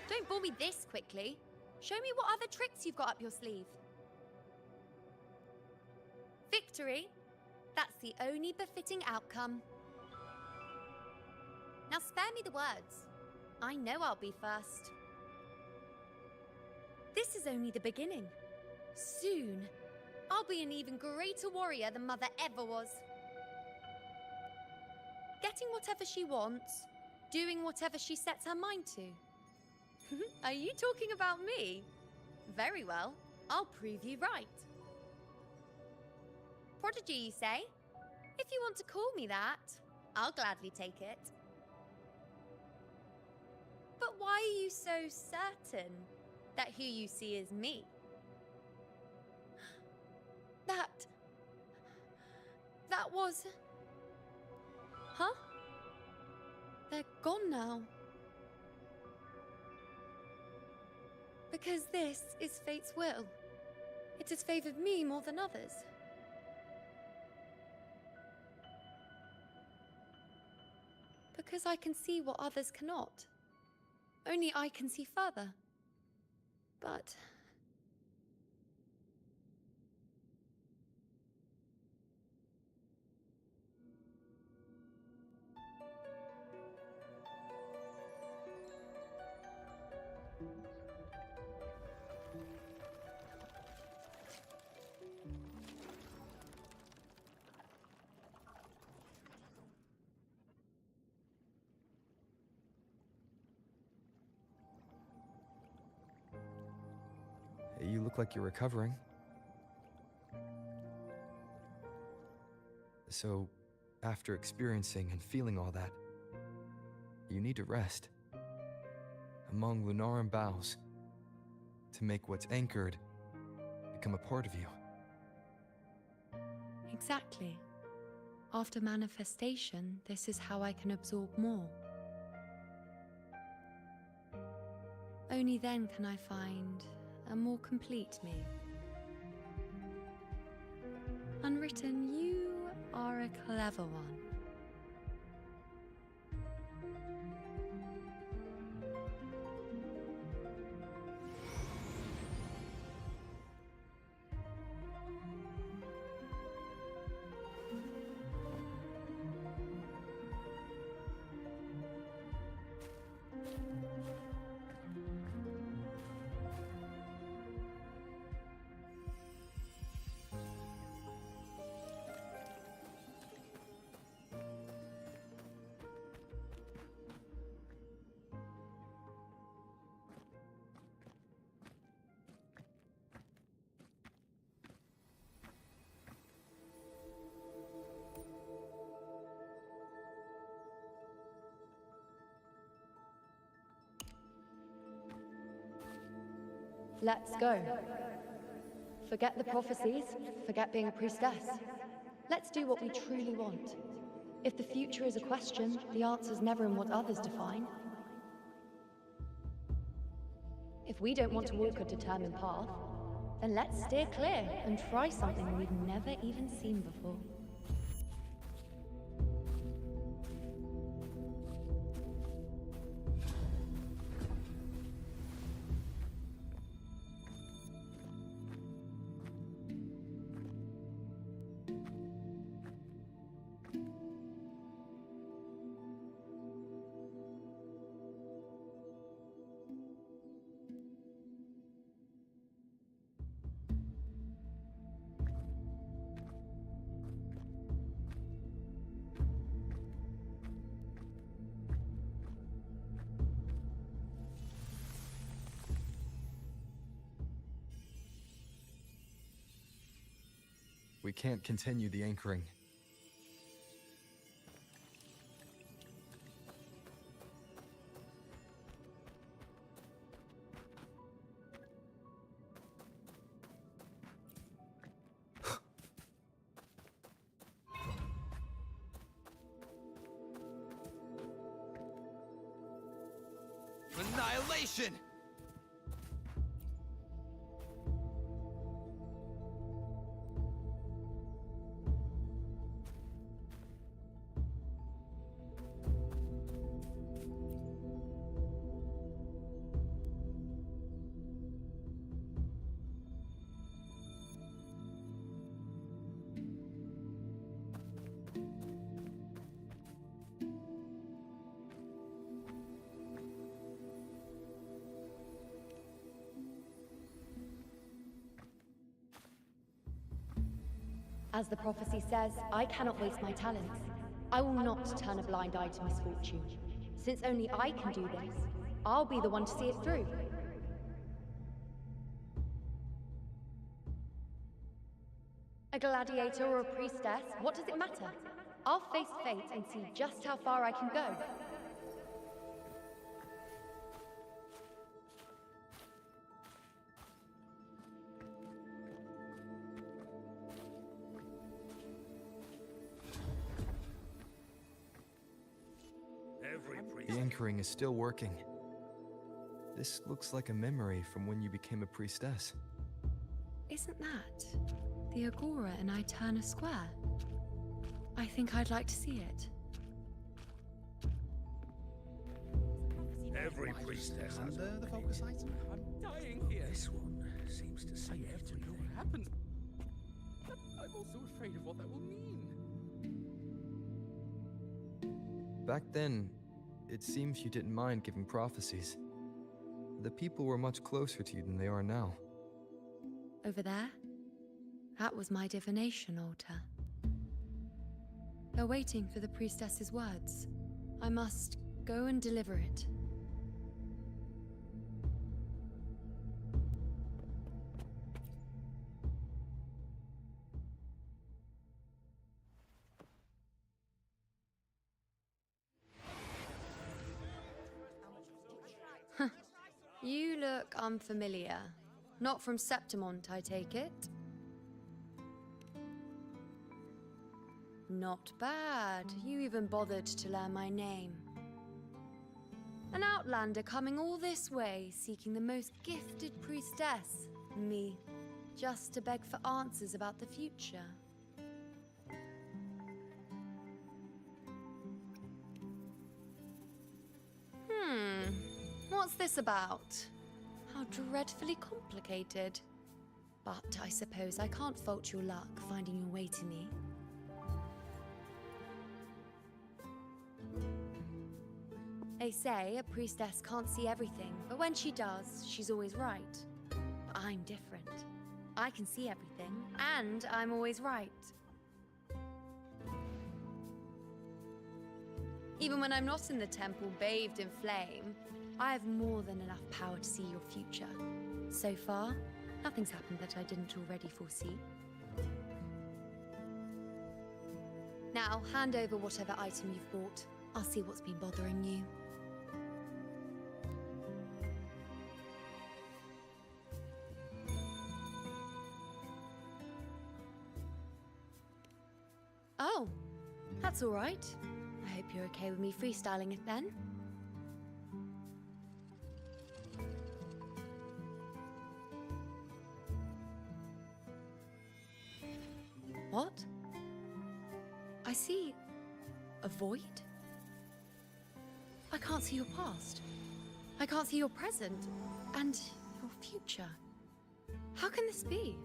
don't bore me this quickly. Show me what other tricks you've got up your sleeve. Victory? That's the only befitting outcome. Now spare me the words. I know I'll be first. This is only the beginning. Soon, I'll be an even greater warrior than Mother ever was. Getting whatever she wants, doing whatever she sets her mind to. Are you talking about me? Very well, I'll prove you right. Prodigy, you say? If you want to call me that, I'll gladly take it. But why are you so certain that who you see is me? That was... Huh? They're gone now. Because this is fate's will. It has favored me more than others. Because I can see what others cannot. Only I can see further. But... You look like you're recovering. So, after experiencing and feeling all that, you need to rest among Lunaran boughs to make what's anchored become a part of you. Exactly. After manifestation, this is how I can absorb more. Only then can I find a more complete me. Unwritten, you are a clever one. Let's go. Forget the prophecies, forget being a priestess. Let's do what we truly want. If the future is a question, the answer's never in what others define. If we don't want to walk a determined path, then let's steer clear and try something we've never even seen before. We can't continue the anchoring. Annihilation! As the prophecy says, I cannot waste my talents. I will not turn a blind eye to misfortune. Since only I can do this, I'll be the one to see it through. A gladiator or a priestess, what does it matter? I'll face fate and see just how far I can go. The anchoring is still working. This looks like a memory from when you became a priestess. Isn't that the Agora in Eterna Square? I think I'd like to see it. Every priestess has the focus item. I'm dying here. This one seems to see everything. Know what happens. But I'm also afraid of what that will mean. Back then, it seems you didn't mind giving prophecies. The people were much closer to you than they are now. Over there? That was my divination altar. They're waiting for the priestess's words. I must go and deliver it. You look unfamiliar. Not from Septimont, I take it? Not bad. You even bothered to learn my name. An outlander coming all this way, seeking the most gifted priestess, me, just to beg for answers about the future. What's this about? How dreadfully complicated. But I suppose I can't fault your luck finding your way to me. They say a priestess can't see everything, but when she does, she's always right. But I'm different. I can see everything, and I'm always right. Even when I'm not in the temple bathed in flame, I have more than enough power to see your future. So far, nothing's happened that I didn't already foresee. Now, hand over whatever item you've bought. I'll see what's been bothering you. Oh, that's all right. I hope you're okay with me freestyling it then. What? I see a void? I can't see your past. I can't see your present and your future. How can this be?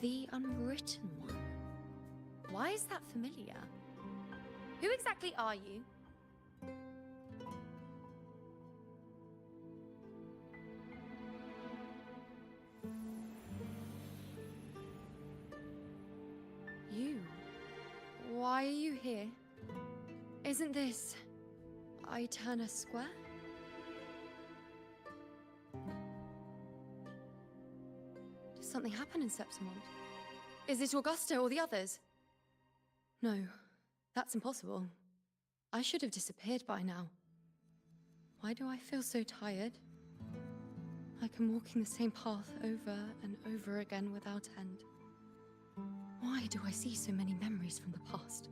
The Unwritten One. Why is that familiar? Who exactly are you? You? Why are you here? Isn't this Eterna Square? Did something happen in Septimont? Is it Augusta or the others? No, that's impossible. I should have disappeared by now. Why do I feel so tired? Like I'm walking the same path over and over again without end. Why do I see so many memories from the past?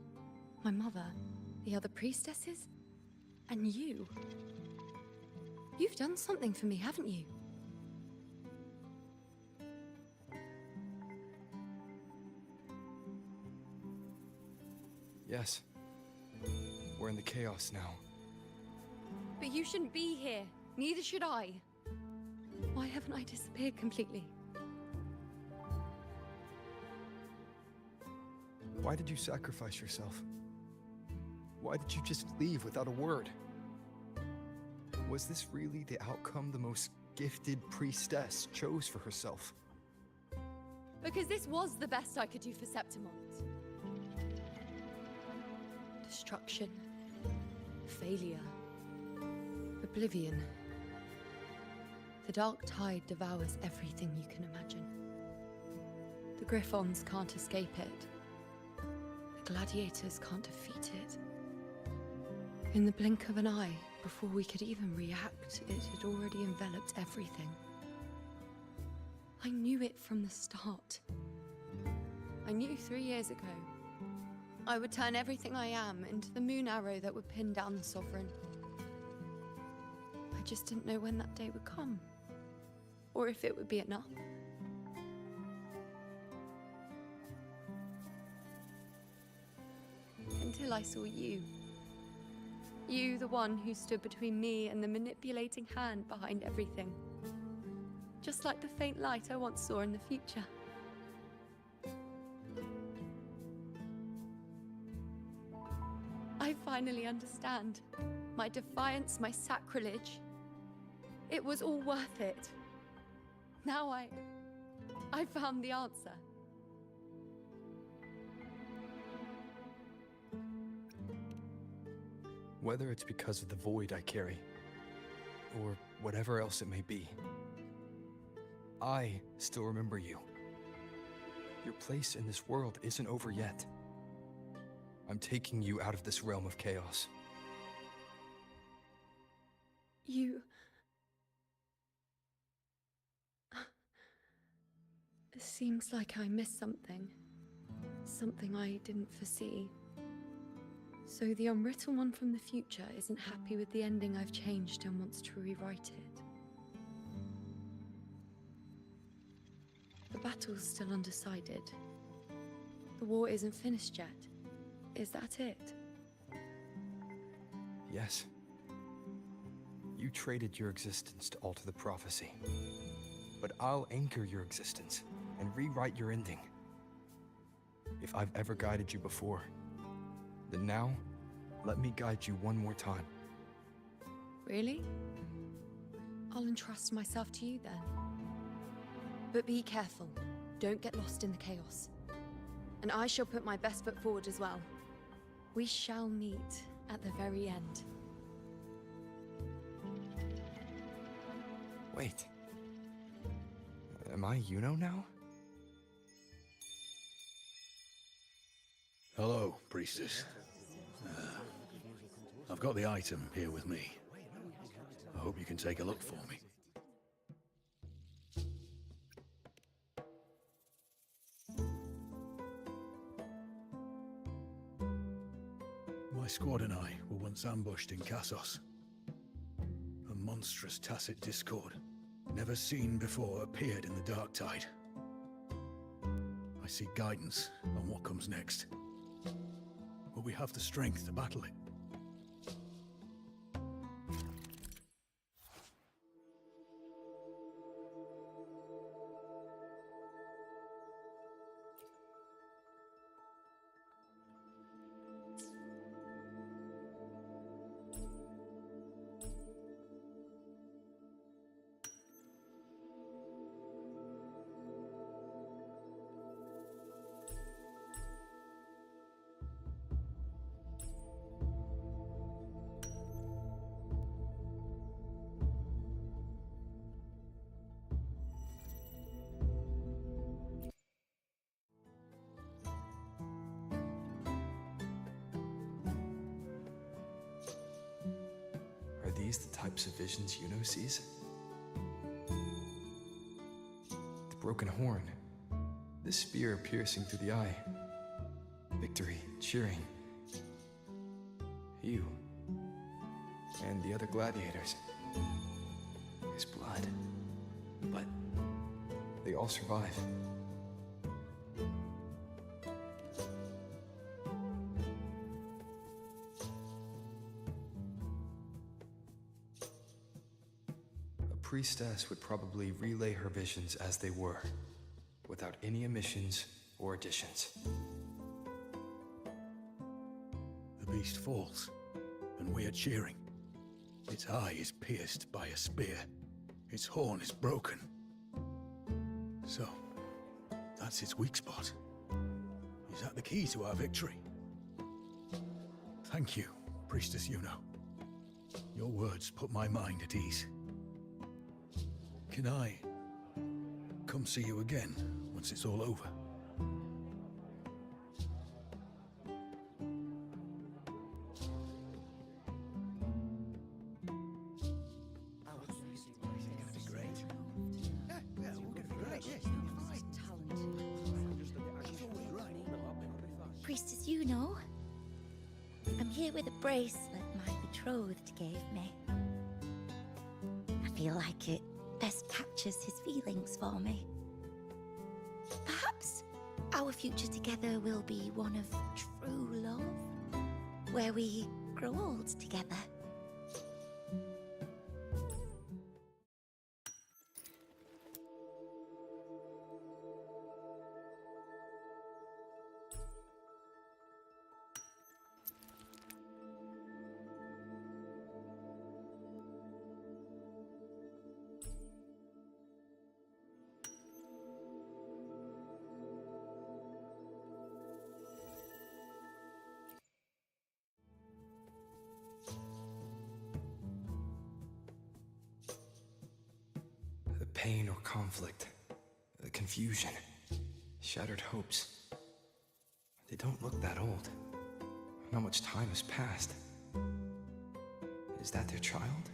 My mother, the other priestesses, and you. You've done something for me, haven't you? Yes. We're in the chaos now. But you shouldn't be here. Neither should I. Why haven't I disappeared completely? Why did you sacrifice yourself? Why did you just leave without a word? Was this really the outcome the most gifted priestess chose for herself? Because this was the best I could do for Septimont. Destruction. Failure. Oblivion. The dark tide devours everything you can imagine. The Griffons can't escape it. The gladiators can't defeat it. In the blink of an eye, before we could even react, it had already enveloped everything. I knew it from the start. I knew 3 years ago I would turn everything I am into the moon arrow that would pin down the Sovereign. I just didn't know when that day would come, or if it would be enough. Until I saw you. You, the one who stood between me and the manipulating hand behind everything. Just like the faint light I once saw in the future. I finally understand. My defiance, my sacrilege. It was all worth it. Now I found the answer. Whether it's because of the void I carry, or whatever else it may be, I still remember you. Your place in this world isn't over yet. I'm taking you out of this realm of chaos. You... It seems like I missed something. Something I didn't foresee. So the unwritten one from the future isn't happy with the ending I've changed and wants to rewrite it. The battle's still undecided. The war isn't finished yet. Is that it? Yes. You traded your existence to alter the prophecy. But I'll anchor your existence and rewrite your ending. If I've ever guided you before, then now, let me guide you one more time. Really? I'll entrust myself to you then. But be careful. Don't get lost in the chaos. And I shall put my best foot forward as well. We shall meet at the very end. Wait. Am I Yuno now? Hello, priestess. I've got the item here with me. I hope you can take a look for me. My squad and I were once ambushed in Kassos. A monstrous tacit discord, never seen before, appeared in the dark tide. I seek guidance on what comes next. Will we have the strength to battle it? Are these the types of visions Yuno sees? The broken horn. The spear piercing through the eye. Victory, cheering. You. And the other gladiators. His blood. But they all survive. A priestess would probably relay her visions as they were, without any omissions or additions. The beast falls, and we are cheering. Its eye is pierced by a spear. Its horn is broken. So, that's its weak spot. Is that the key to our victory? Thank you, Priestess Yuno. Your words put my mind at ease. Can I come see you again once it's all over? Priestess Yuno, I'm here with a bracelet my betrothed gave me. I feel like it best captures his feelings for me. Perhaps our future together will be one of true love, where we grow old together. The pain or conflict, the confusion. Shattered hopes. They don't look that old. Not much time has passed. Is that their child?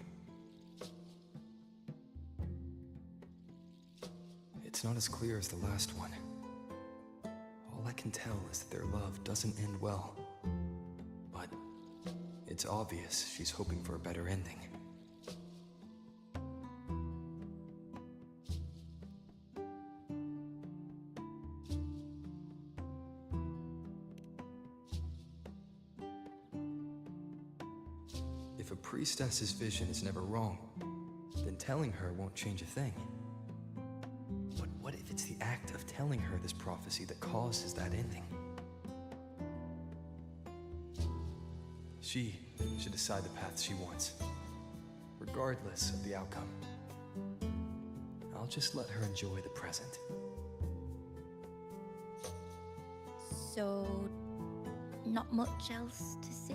It's not as clear as the last one. All I can tell is that their love doesn't end well. But it's obvious she's hoping for a better ending. If a priestess's vision is never wrong, then telling her won't change a thing. But what if it's the act of telling her this prophecy that causes that ending? She should decide the path she wants, regardless of the outcome. I'll just let her enjoy the present. So, not much else to see?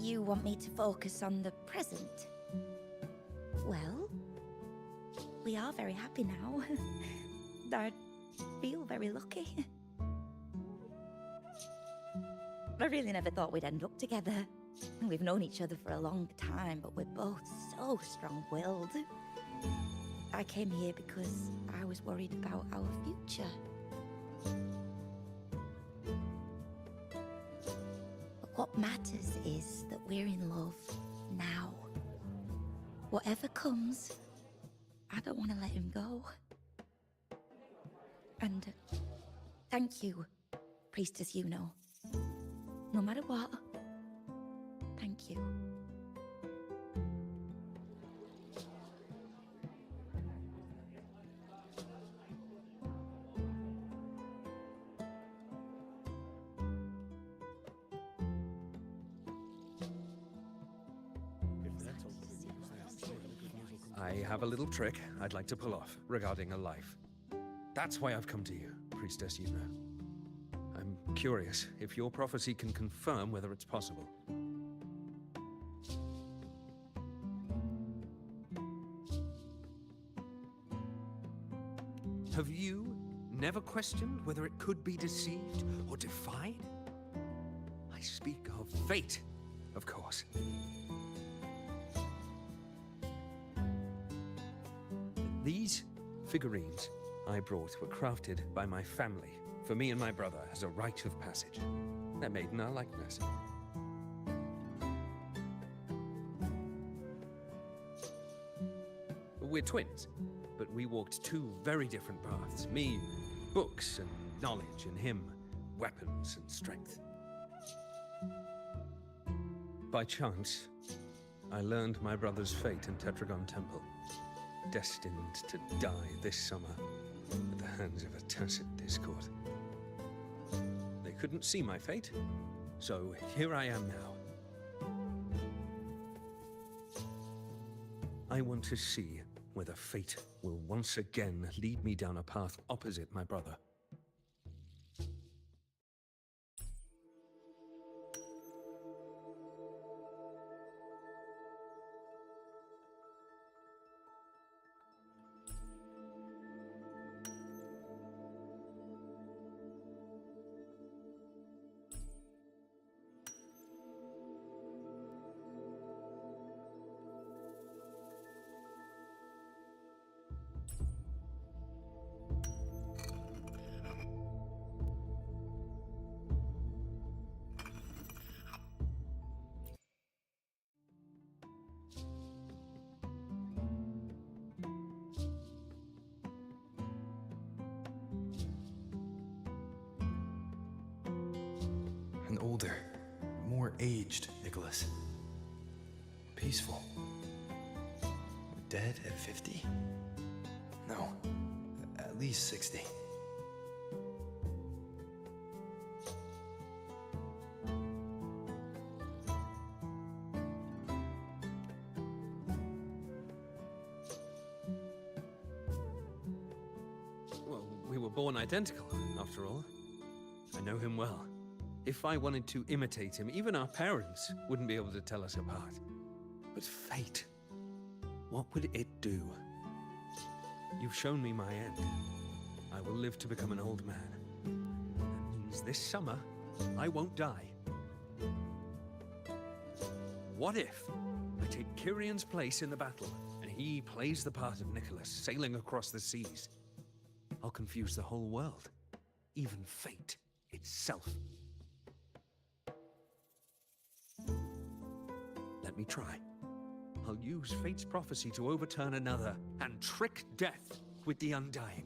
You want me to focus on the present? Well, we are very happy now. I feel very lucky. I really never thought we'd end up together. We've known each other for a long time, but we're both so strong-willed. I came here because I was worried about our future. But what matters is that we're in love now. Whatever comes, I don't want to let him go. And thank you, Priestess Yuno. No matter what, thank you. I have a little trick I'd like to pull off regarding a life. That's why I've come to you, Priestess Yuno. I'm curious if your prophecy can confirm whether it's possible. Have you never questioned whether it could be deceived or defied? I speak of fate, of course. These figurines I brought were crafted by my family for me and my brother as a rite of passage. They're made in our likeness. We're twins, but we walked two very different paths. Me, books and knowledge, and him, weapons and strength. By chance, I learned my brother's fate in Tetragon Temple, destined to die this summer at the hands of a tacit discord. They couldn't see my fate, so here I am now. I want to see whether fate will once again lead me down a path opposite my brother. An older, more aged Nicholas. Peaceful. Dead at 50? No, at least 60. Well, we were born identical, after all. I know him well. If I wanted to imitate him, even our parents wouldn't be able to tell us apart. But fate, what would it do? You've shown me my end. I will live to become an old man. That means this summer, I won't die. What if I take Kyrion's place in the battle, and he plays the part of Nicholas, sailing across the seas? I'll confuse the whole world, even fate itself. Let me try. I'll use fate's prophecy to overturn another, and trick death with the undying.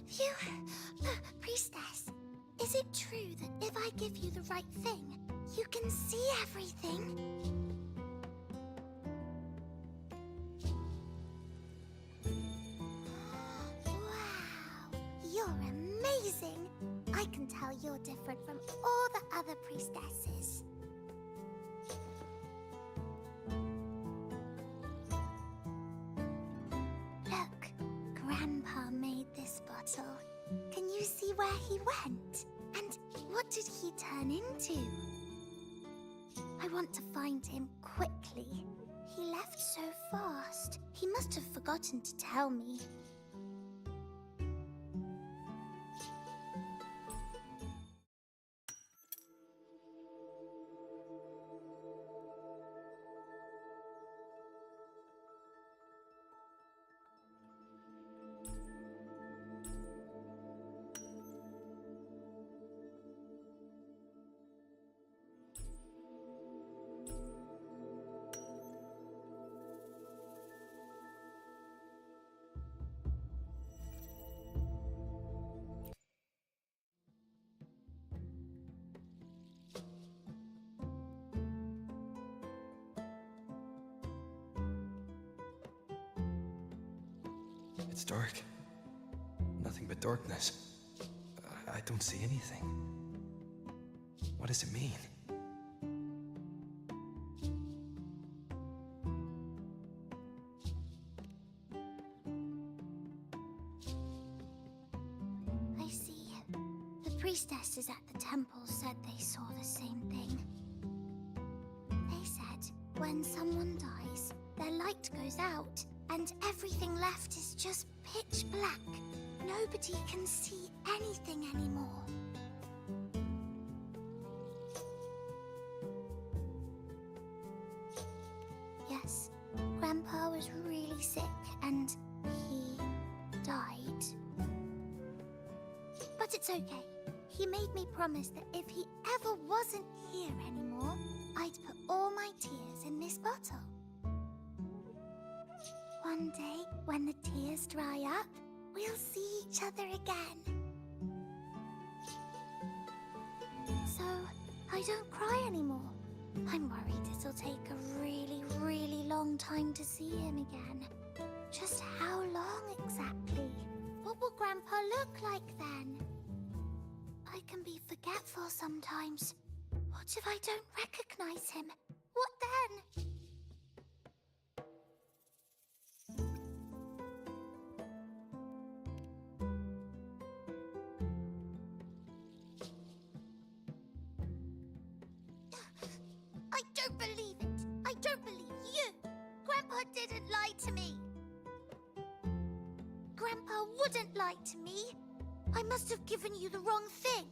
Phew. Priestess, is it true that if I give you the right thing, you can see everything? Wow, you're amazing. I can tell you're different from all the other priestesses. Look, Grandpa made this bottle. Can you see where he went? And what did he turn into? I want to find him quickly. He left so fast. He must have forgotten to tell me. It's dark. Nothing but darkness. I don't see anything. What does it mean? I see. The priestesses at the temple said they saw the same thing. They said when someone dies, their light goes out, and everything left is just pitch black. Nobody can see anything anymore. Yes, Grandpa was really sick and he died. But it's okay. He made me promise that if he ever wasn't here anymore, I'd put all my tears in this bottle. One day, when the tears dry up, we'll see each other again. So, I don't cry anymore. I'm worried it'll take a really, really long time to see him again. Just how long exactly? What will Grandpa look like then? I can be forgetful sometimes. What if I don't recognize him? What then? I don't believe it. I don't believe you. Grandpa didn't lie to me. Grandpa wouldn't lie to me. I must have given you the wrong thing.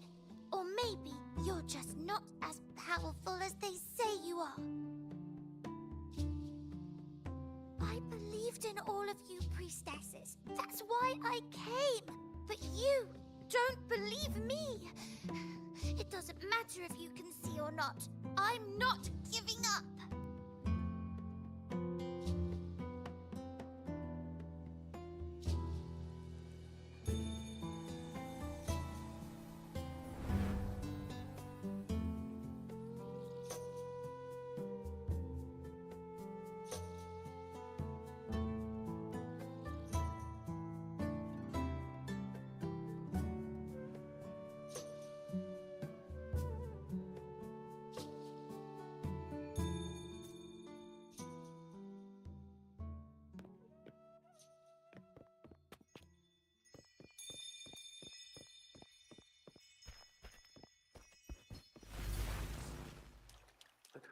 Or maybe you're just not as powerful as they say you are. I believed in all of you priestesses. That's why I came. But you don't believe me. It doesn't matter if you can see or not. I'm not giving up.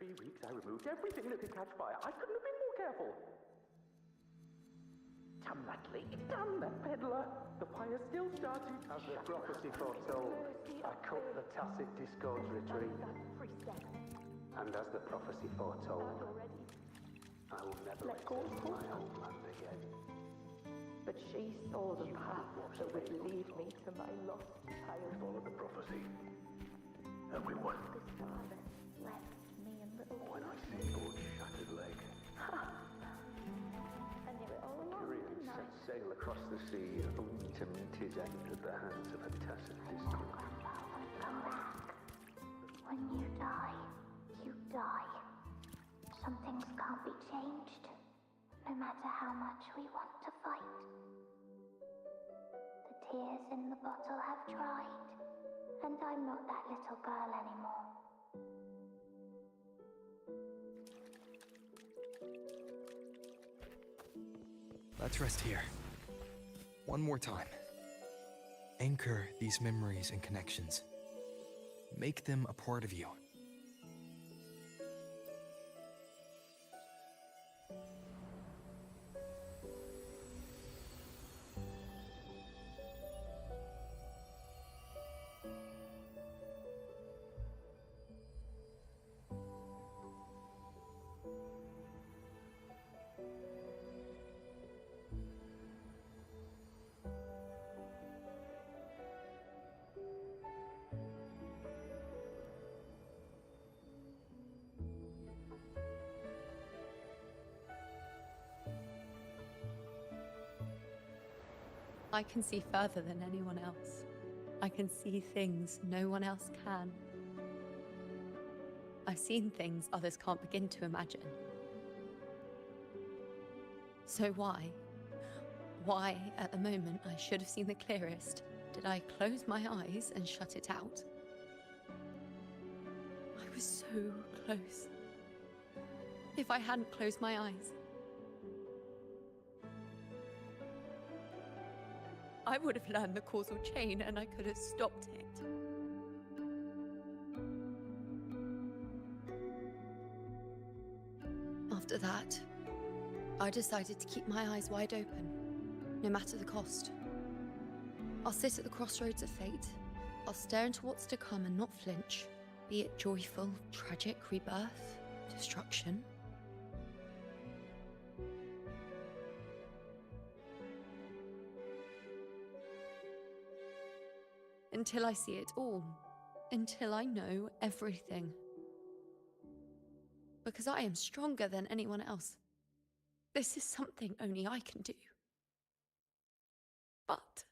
3 weeks, I removed everything that could catch fire. I couldn't have been more careful. Damn that leak, damn that peddler. The fire still started. As the prophecy foretold, I cut the tacit discords retreat. And as the prophecy foretold, I will never return to my homeland again. But she saw the path that would lead me to my lost child. Followed the prophecy, and we won. This father left me and little When I see your shattered leg, I knew it all along, Tyrion didn't I? set sail across the sea, only to meet his end at the hands of a tacit discord. Come back. When you die, you die. Some things can't be changed, no matter how much we want to fight. The tears in the bottle have dried, and I'm not that little girl anymore. Let's rest here. One more time. Anchor these memories and connections. Make them a part of you. I can see further than anyone else. I can see things no one else can. I've seen things others can't begin to imagine. So why at the moment I should have seen the clearest, did I close my eyes and shut it out? I was so close. If I hadn't closed my eyes, I would have learned the causal chain and I could have stopped it. After that, I decided to keep my eyes wide open, no matter the cost. I'll sit at the crossroads of fate. I'll stare into what's to come and not flinch, be it joyful, tragic, rebirth, destruction. Until I see it all. Until I know everything. Because I am stronger than anyone else. This is something only I can do. But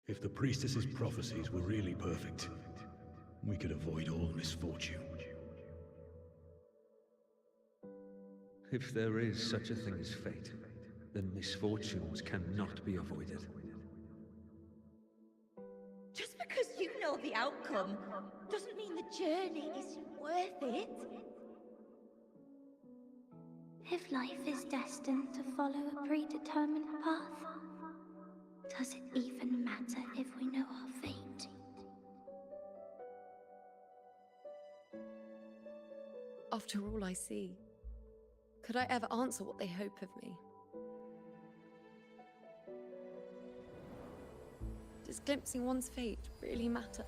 if the priestess's prophecies were really perfect, we could avoid all misfortune. If there is such a thing as fate, then misfortunes cannot be avoided. Just because you know the outcome doesn't mean the journey isn't worth it. If life is destined to follow a predetermined path, does it even matter if we know our fate? after all I see, could I ever answer what they hope of me? Does glimpsing one's fate really matter?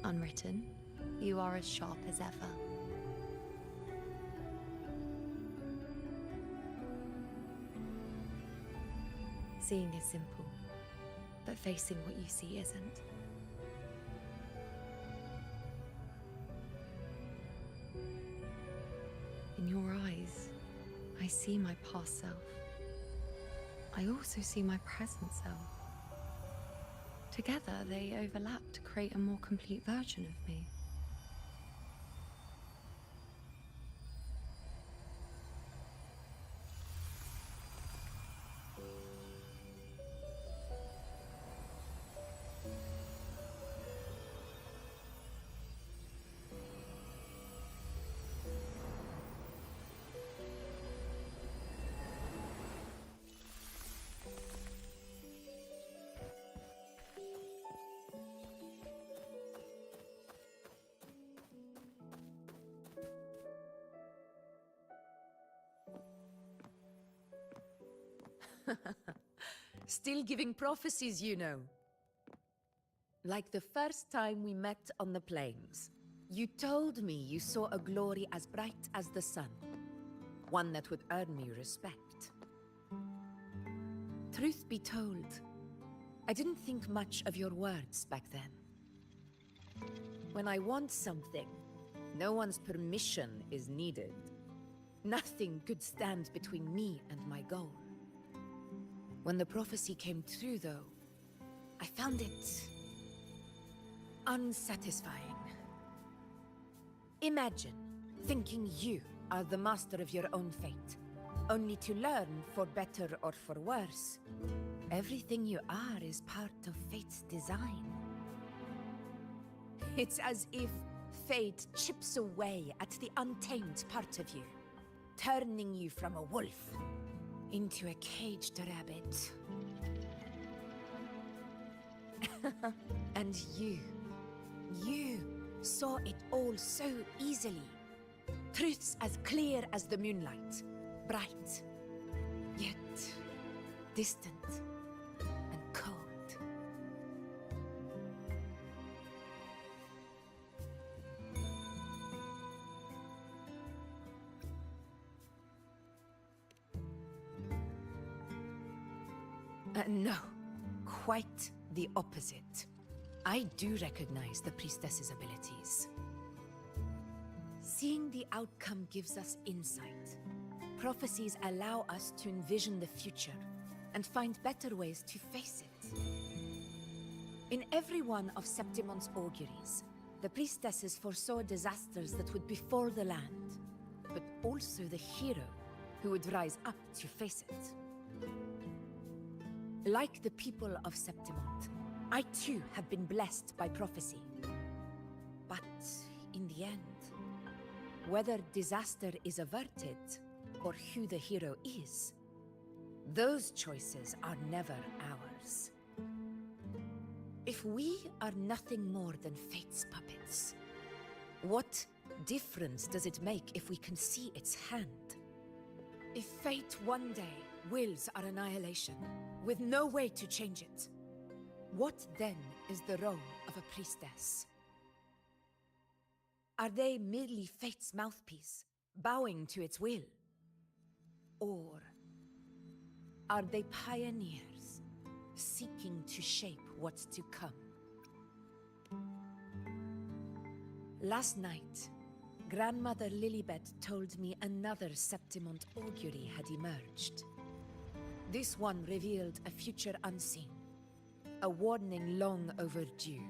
Unwritten, you are as sharp as ever. Seeing is simple. but facing what you see isn't. In your eyes, I see my past self. I also see my present self. Together, they overlap to create a more complete version of me. Still giving prophecies, you know. Like the first time we met on the plains, you told me you saw a glory as bright as the sun, one that would earn me respect. Truth be told, I didn't think much of your words back then. When I want something, no one's permission is needed. Nothing could stand between me and my goal. When the prophecy came true, though, I found it unsatisfying. Imagine thinking you are the master of your own fate, only to learn, for better or for worse, everything you are is part of fate's design. It's as if fate chips away at the untamed part of you, turning you from a wolf into a caged rabbit. And you saw it all so easily. Truths as clear as the moonlight, bright, yet distant and cold. No, quite the opposite. I do recognize the priestess's abilities. Seeing the outcome gives us insight. Prophecies allow us to envision the future and find better ways to face it. In every one of Septimon's auguries, the priestesses foresaw disasters that would befall the land, but also the hero who would rise up to face it. Like the people of Septimont, I too have been blessed by prophecy. But in the end, whether disaster is averted or who the hero is, those choices are never ours. If we are nothing more than fate's puppets, what difference does it make if we can see its hand? If fate one day wills our annihilation, with no way to change it, what then is the role of a priestess? Are they merely fate's mouthpiece, bowing to its will? Or are they pioneers, seeking to shape what's to come? Last night, Grandmother Lilibet told me another Septimont augury had emerged. This one revealed a future unseen, a warning long overdue.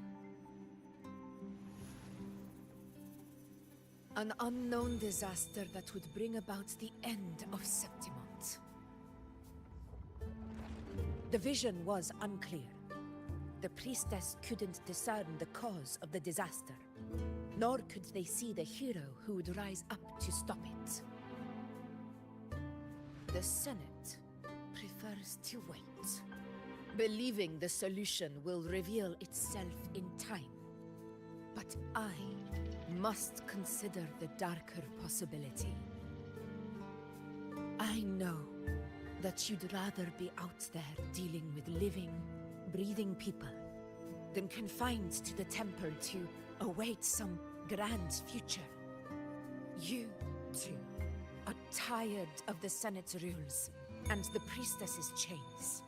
An unknown disaster that would bring about the end of Septimont. The vision was unclear. The priestess couldn't discern the cause of the disaster, nor could they see the hero who would rise up to stop it. The Senate prefers to wait, believing the solution will reveal itself in time. But I must consider the darker possibility. I know that you'd rather be out there dealing with living, breathing people than confined to the temple to await some grand future. You, too, are tired of the Senate's rules and the priestess's chains.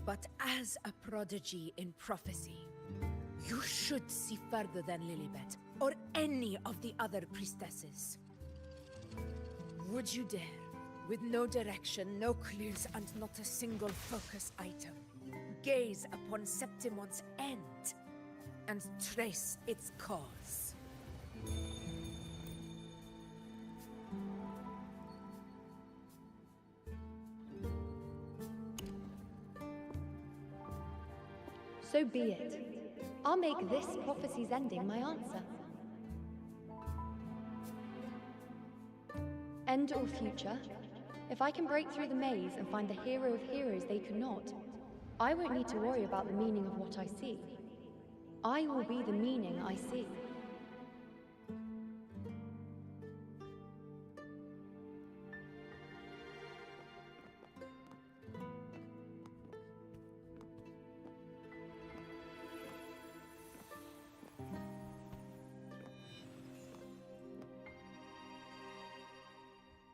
But as a prodigy in prophecy, you should see further than Lilibet, or any of the other priestesses. Would you dare, with no direction, no clues, and not a single focus item, gaze upon Septimon's end and trace its cause? So be it. I'll make this prophecy's ending my answer. End or future, if I can break through the maze and find the hero of heroes they could not, I won't need to worry about the meaning of what I see. I will be the meaning I see.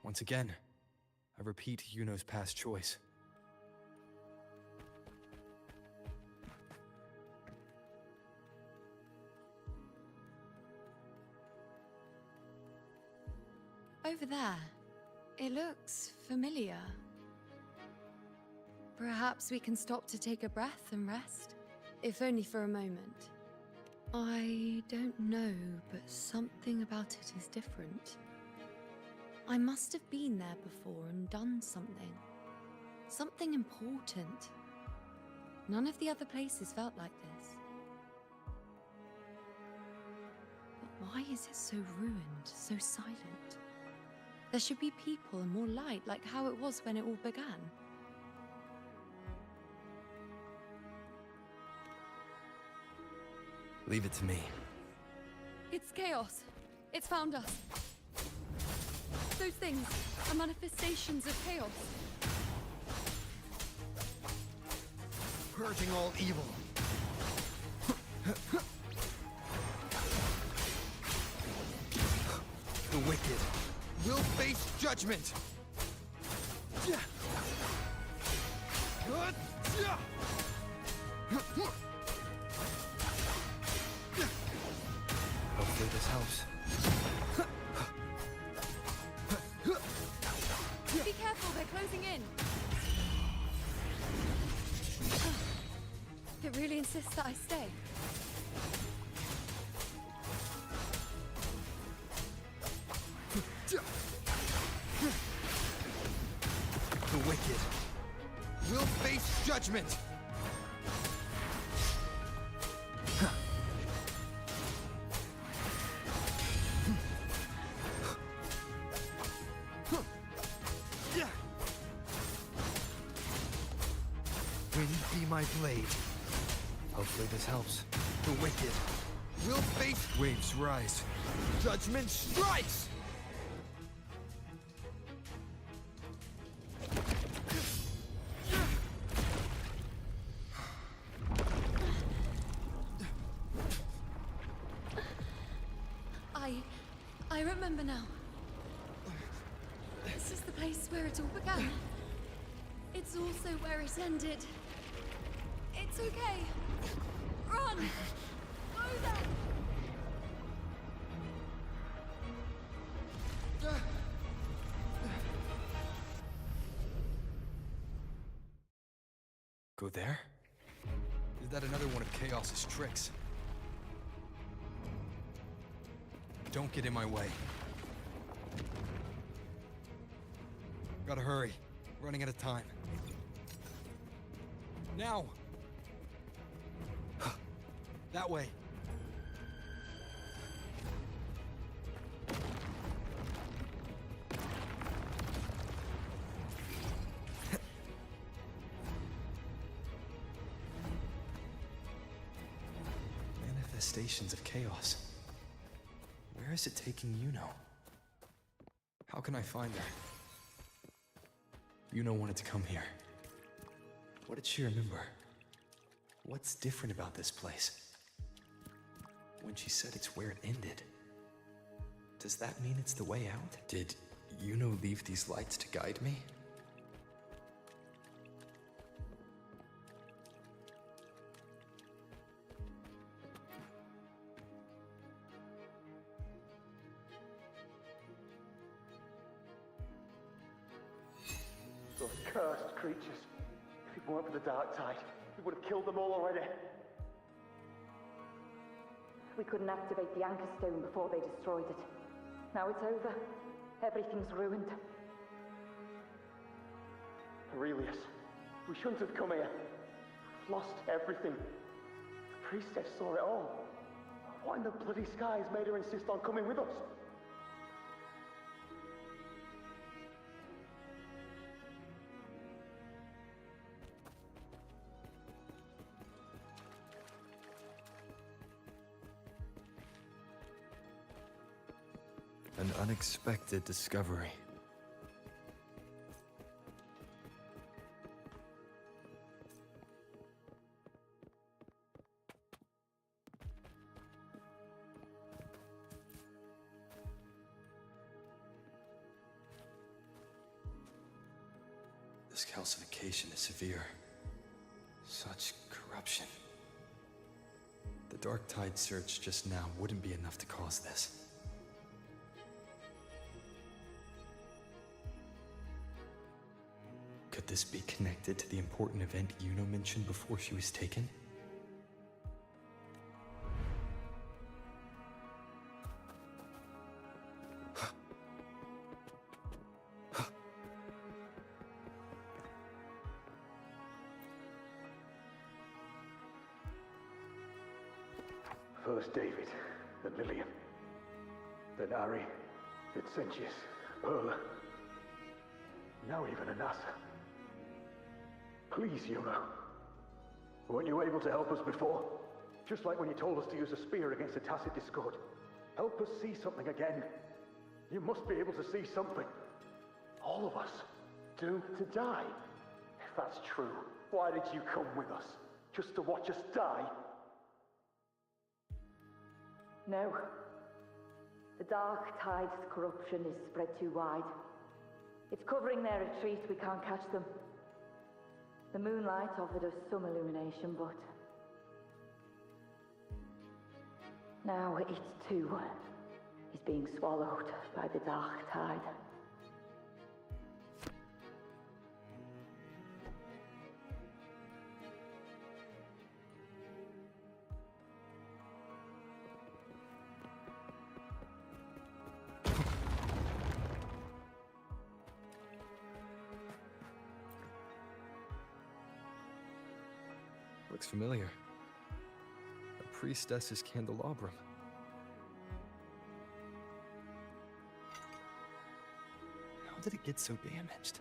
Once again, I repeat Yuno's past choice. Over there, it looks familiar. Perhaps we can stop to take a breath and rest, if only for a moment. I don't know, but something about it is different. I must have been there before and done something. Something important. None of the other places felt like this. But why is it so ruined, so silent? There should be people and more light, like how it was when it all began. Leave it to me. It's chaos. It's found us. Those things are manifestations of chaos. Purging all evil. The wicked will face judgment. Hopefully this helps. Be careful, they're closing in. It really insists that I stay. The wicked will face judgment. Wind be my blade. Hopefully this helps. The wicked will face waves rise. Judgment strikes! I remember now. This is the place where it all began. It's also where it ended. It's okay. Run! Go there! Go there? Is that another one of Chaos's tricks? Don't get in my way. Gotta hurry. Running out of time. Now! That way. Manifestations of chaos. Where is it taking Yuno? How can I find her? Yuno wanted to come here. What did she remember? What's different about this place? When she said it's where it ended, does that mean it's the way out? Did Yuno leave these lights to guide me? cursed creatures. If it weren't for the dark tide, we would have killed them all already. We couldn't activate the Anchor Stone before they destroyed it. Now it's over. Everything's ruined. Aurelius, we shouldn't have come here. We've lost everything. The priestess saw it all. What in the bloody skies made her insist on coming with us? An unexpected discovery. This calcification is severe. Such corruption. The Dark Tide surge just now wouldn't be enough to cause this. Could this be connected to the important event Yuno mentioned before she was taken? First David, then Lillian, then Ari, Vincentius, Perla, now even Anassa. Please, Yuno. Weren't you able to help us before? Just like when you told us to use a spear against the Tacit Discord. Help us see something again. You must be able to see something. All of us. Doomed to die. If that's true, why did you come with us? Just to watch us die? No. The Dark Tide's corruption is spread too wide. It's covering their retreat. We can't catch them. The moonlight offered us some illumination, but now it too is being swallowed by the Dark Tide. Looks familiar. A priestess's candelabrum. How did it get so damaged?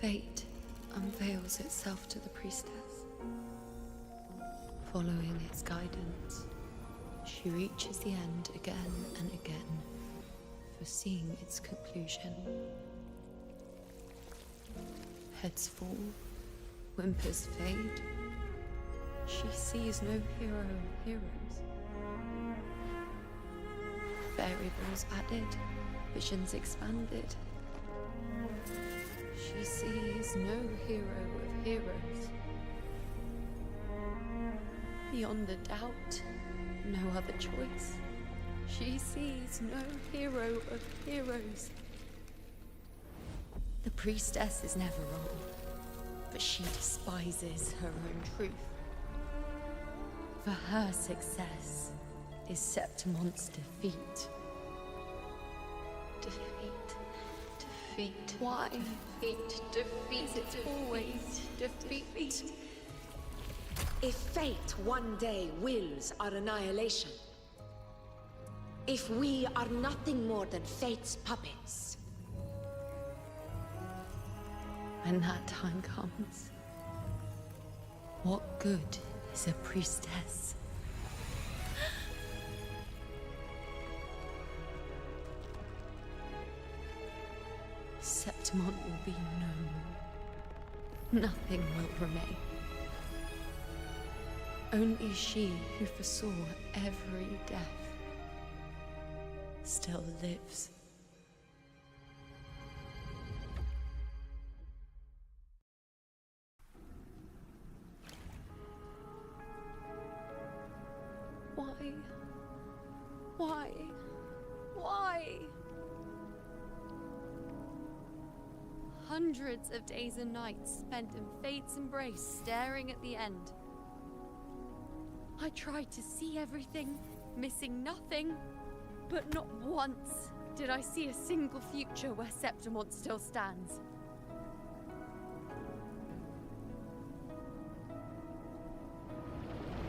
Fate unveils itself to the priestess. Following its guidance, she reaches the end again and again, foreseeing its conclusion. Heads fall, whimpers fade. She sees no hero of heroes. Variables added, visions expanded. She sees no hero of heroes. Beyond a doubt, no other choice. She sees no hero of heroes. The priestess is never wrong, but she despises her own truth. For her success is Septimon's defeat. Defeat. Why? Defeat. Is it always defeat? If fate one day wills our annihilation, if we are nothing more than fate's puppets, when that time comes, what good is a priestess? Septimon will be no more. Nothing will remain. Only she who foresaw every death still lives. Why? Why? Why? Hundreds of days and nights spent in fate's embrace, staring at the end. I tried to see everything, missing nothing, but not once did I see a single future where Septimont still stands.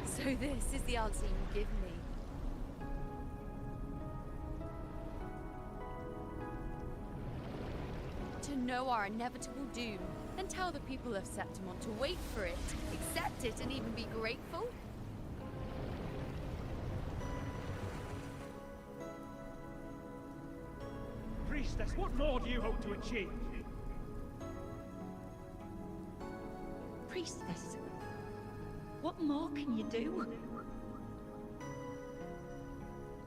So this is the answer you give me. To know our inevitable doom, and tell the people of Septimont to wait for it, accept it, and even be grateful? Priestess, what more do you hope to achieve? Priestess, what more can you do?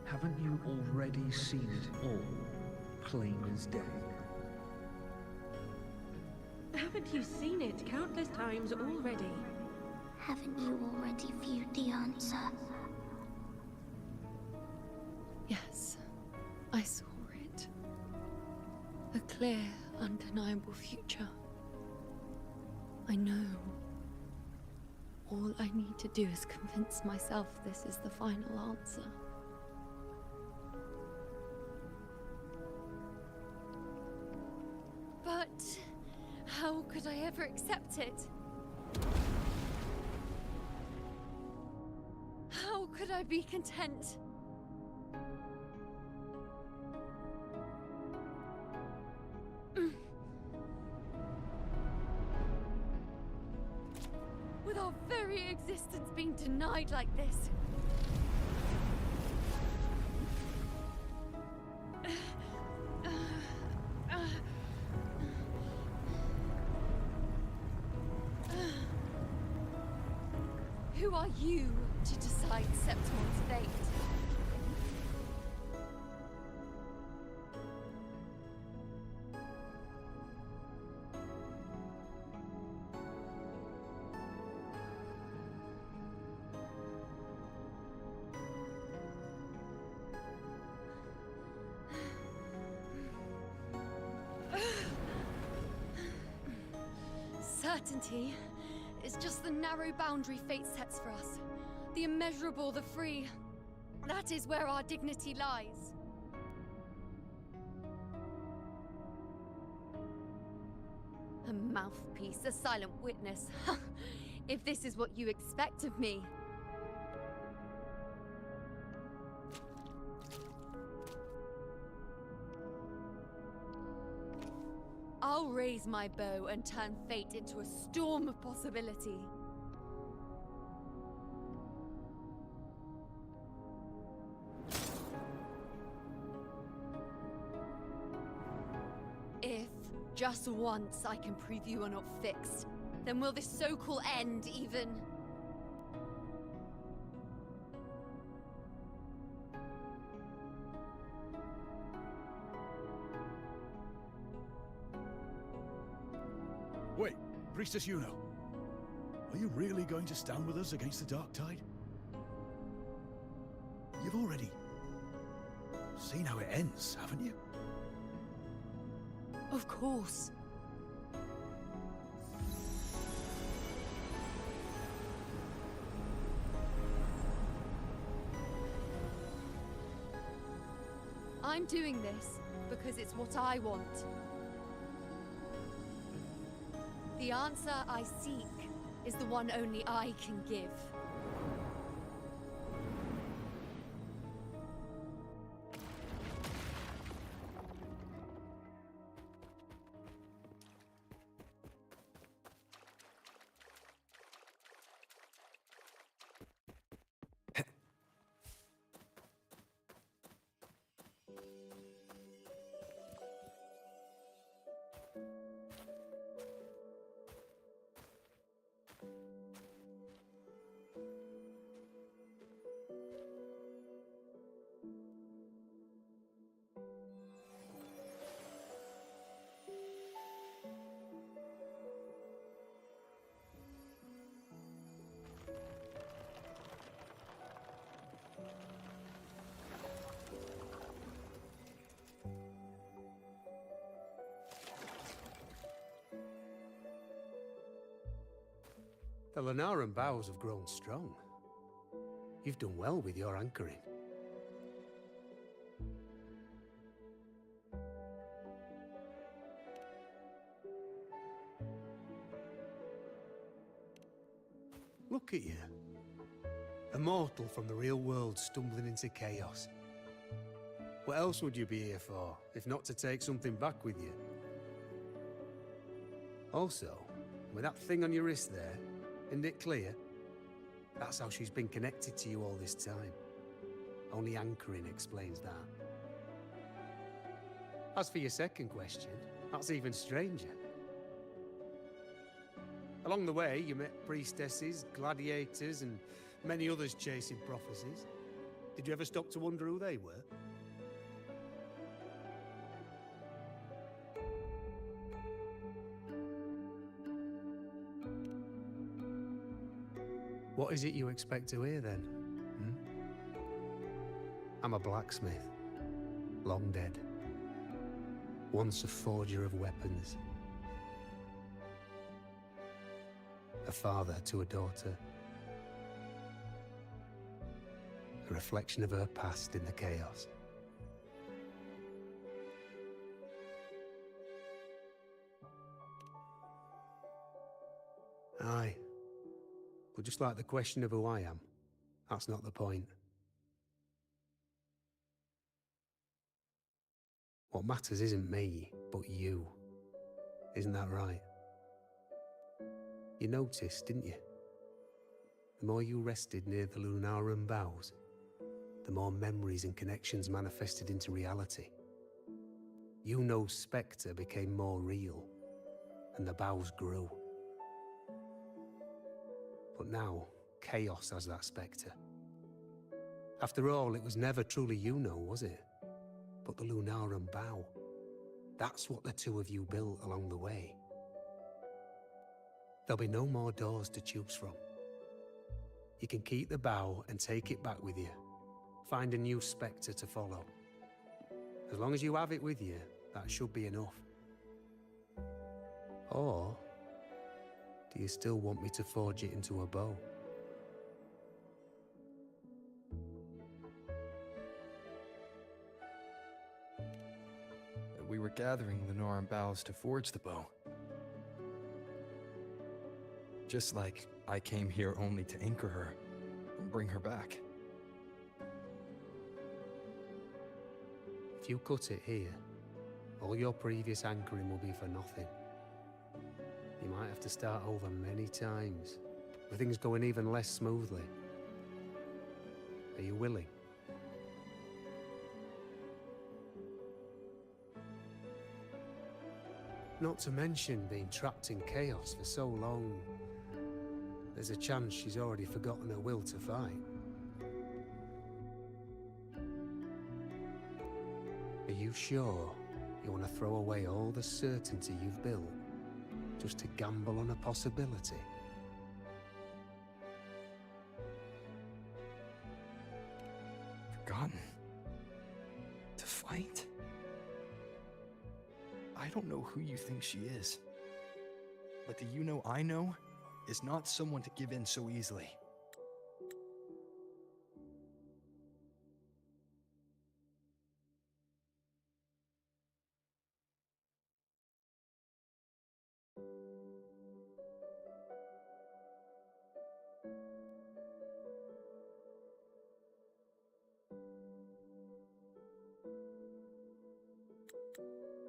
Haven't you already seen it all, plain as day? Haven't you seen it countless times already? Haven't you already viewed the answer? Yes, I saw it. A clear, undeniable future. I know. All I need to do is convince myself this is the final answer. But how could I ever accept it? How could I be content? With our very existence being denied like this. Who are you to decide Septimont's fate? Certainty is just the narrow boundary fate sets for us. The immeasurable, the free. That is where our dignity lies. A mouthpiece, a silent witness. If this is what you expect of me. I'll raise my bow and turn fate into a storm of possibility. If, just once, I can prove you are not fixed, then will this so-called end even... Wait, Priestess Yuno. Are you really going to stand with us against the Dark Tide? You've already seen how it ends, haven't you? Of course. I'm doing this because it's what I want. The answer I seek is the one only I can give. The Lunaran bows have grown strong. You've done well with your anchoring. Look at you. A mortal from the real world stumbling into chaos. What else would you be here for, if not to take something back with you? Also, with that thing on your wrist there, isn't it clear? That's how she's been connected to you all this time. Only anchoring explains that. As for your second question, that's even stranger. Along the way, you met priestesses, gladiators, and many others chasing prophecies. Did you ever stop to wonder who they were? What is it you expect to hear then? I'm a blacksmith, long dead. Once a forger of weapons. A father to a daughter. A reflection of her past in the chaos. Aye. But just like the question of who I am, that's not the point. What matters isn't me, but you. Isn't that right? You noticed, didn't you? The more you rested near the Lunaran bows, the more memories and connections manifested into reality. Yuno's spectre became more real, and the bows grew. But now, chaos has that spectre. After all, it was never truly Yuno, was it? But the Lunaran bow. That's what the two of you built along the way. There'll be no more doors to choose from. You can keep the bow and take it back with you. Find a new spectre to follow. As long as you have it with you, that should be enough. Or do you still want me to forge it into a bow? We were gathering Lunaran boughs to forge the bow. Just like I came here only to anchor her and bring her back. If you cut it here, all your previous anchoring will be for nothing. You might have to start over many times, with things going even less smoothly. Are you willing? Not to mention being trapped in chaos for so long. There's a chance she's already forgotten her will to fight. Are you sure you want to throw away all the certainty you've built just to gamble on a possibility? Forgotten? To fight? I don't know who you think she is, but the Yuno I know is not someone to give in so easily.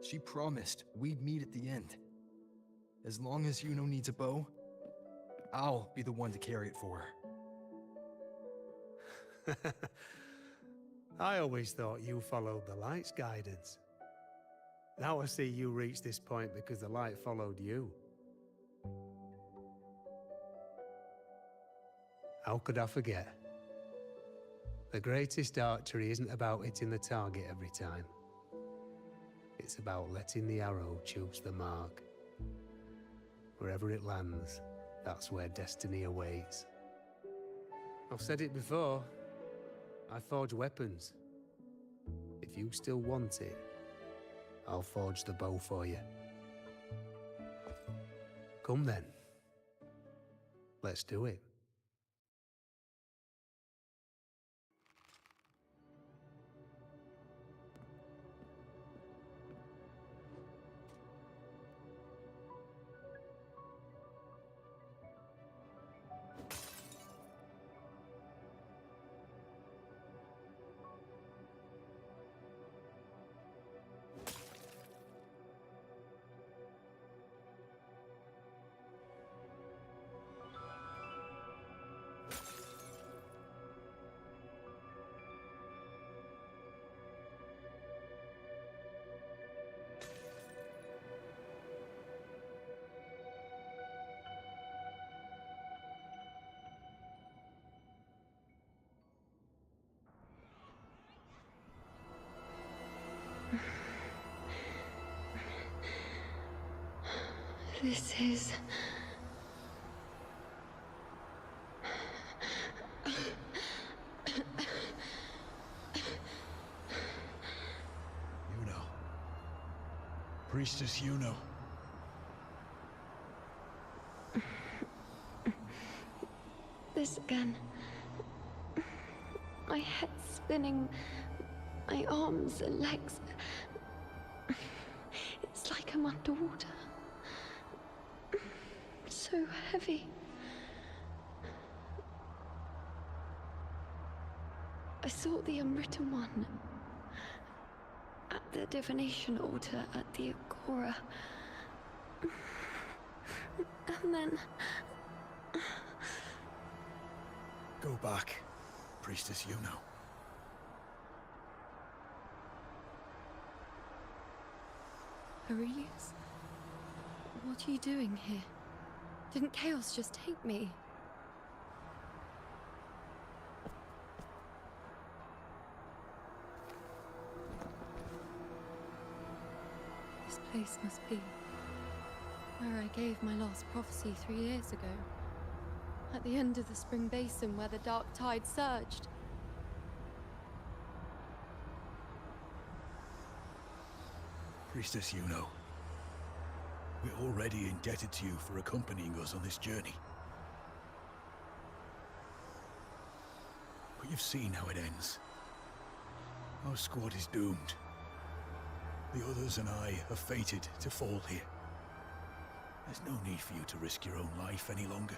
She promised we'd meet at the end. As long as Yuno needs a bow, I'll be the one to carry it for her. I always thought you followed the light's guidance. Now I see you reached this point because the light followed you. How could I forget? The greatest archery isn't about hitting the target every time. It's about letting the arrow choose the mark. Wherever it lands, that's where destiny awaits. I've said it before. I forge weapons. If you still want it, I'll forge the bow for you. Come then. Let's do it. This is... Yuno. Priestess Yuno. This again. My head spinning, my arms and legs. It's like I'm underwater. So heavy. I saw the Unwritten One at the divination altar at the Agora. And then... Go back, Priestess Yuno. Aurelius? What are you doing here? Didn't chaos just take me? This place must be where I gave my last prophecy 3 years ago. At the end of the spring basin where the dark tide surged. Priestess Yuno. We're already indebted to you for accompanying us on this journey. But you've seen how it ends. Our squad is doomed. The others and I are fated to fall here. There's no need for you to risk your own life any longer.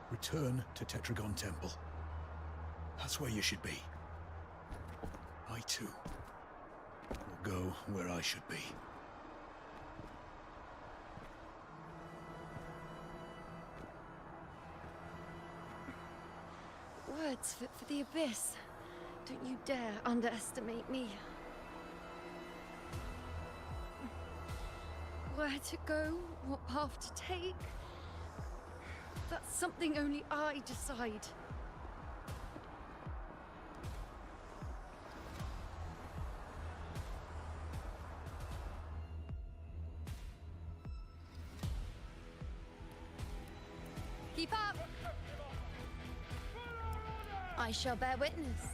Return to Tetragon Temple. That's where you should be. I too will go where I should be. Words for the Abyss. Don't you dare underestimate me. Where to go, what path to take. That's something only I decide. Keep up! I shall bear witness.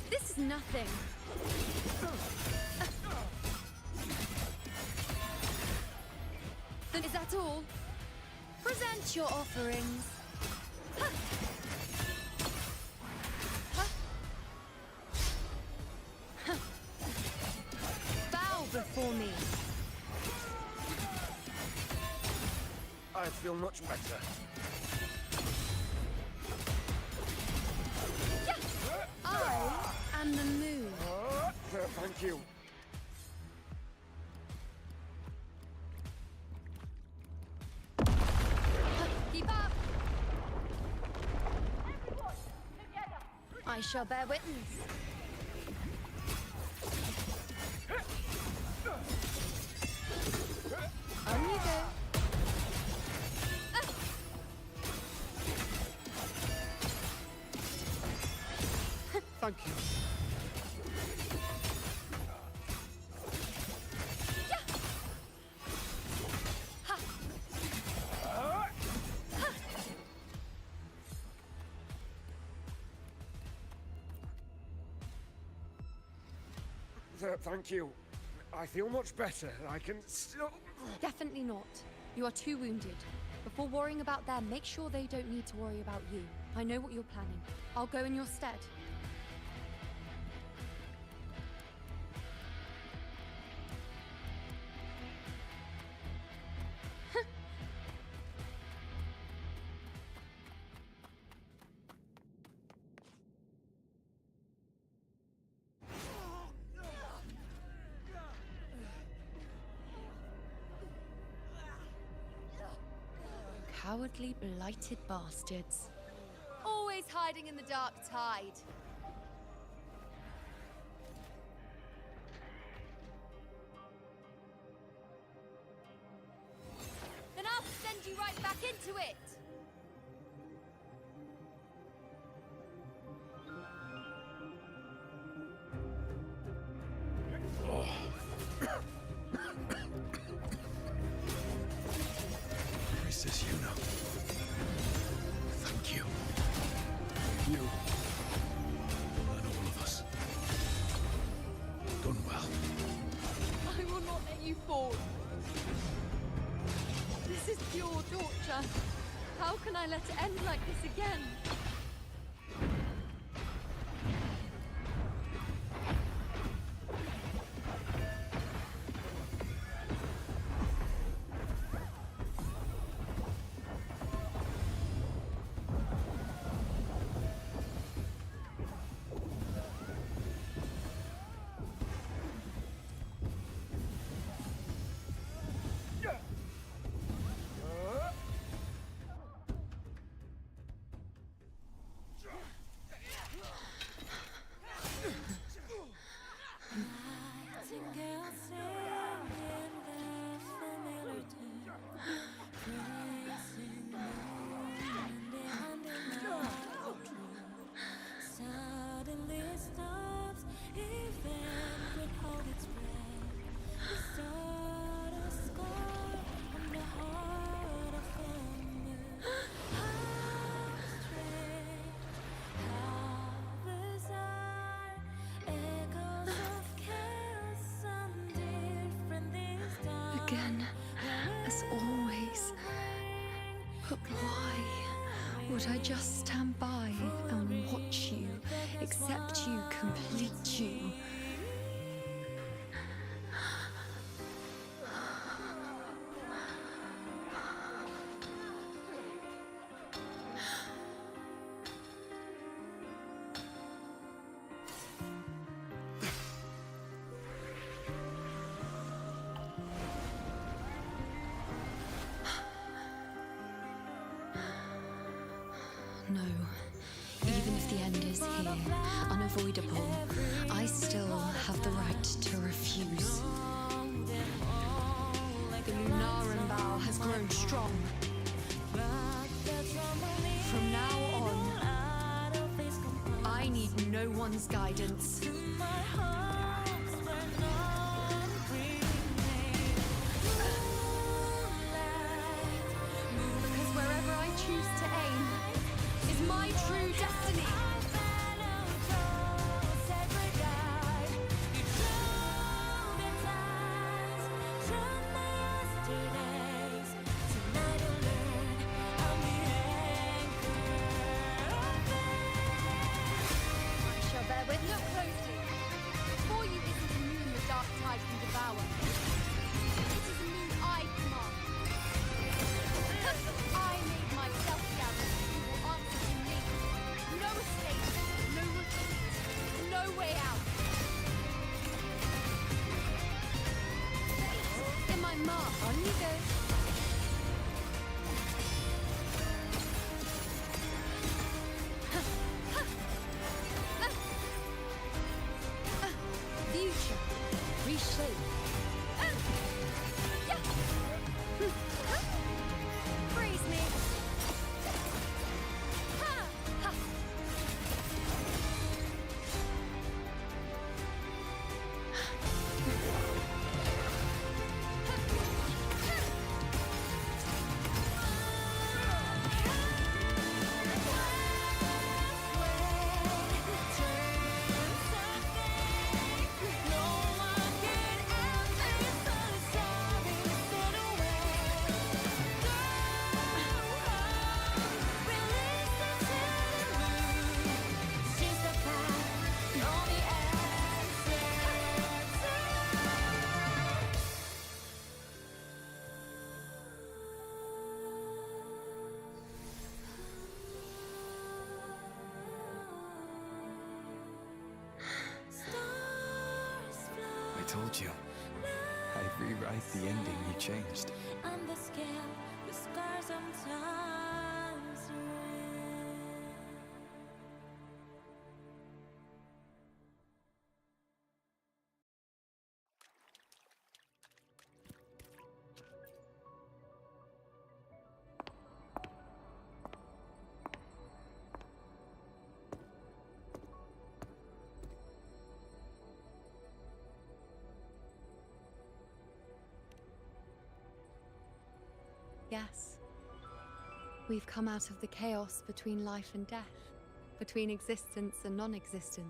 This is nothing. Then is that all? Present your offerings. Bow before me. I feel much better. I am the moon. Thank you. Keep up! I shall bear witness. On you go. Thank you. Thank you. I feel much better. I can still... Definitely not. You are too wounded. Before worrying about them, make sure they don't need to worry about you. I know what you're planning. I'll go in your stead. Cowardly, blighted bastards. Always hiding in the dark tide. Then I'll send you right back into it! Priestess Yuna. Thank you. You and all of us. Done well. I will not let you fall. This is pure torture. How can I let it end like this again? Again, as always. But why would I just stand by and watch you, accept you, complete you? No. Even if the end is here, unavoidable, I still have the right to refuse. The Lunaran bow has grown strong. From now on, I need no one's guidance. Because wherever I choose to aim is my true destiny. I shall bear with. Look closely. Before you isn't a moon the dark tide can devour. It is a moon I command. I made myself guarantee you will answer to me. No escape, no retreat, no way out. Fate in my mark. On you go. don't you? I'd rewrite the ending you changed. On the scale, the scars sometimes ring. Yes. We've come out of the chaos between life and death, between existence and non-existence.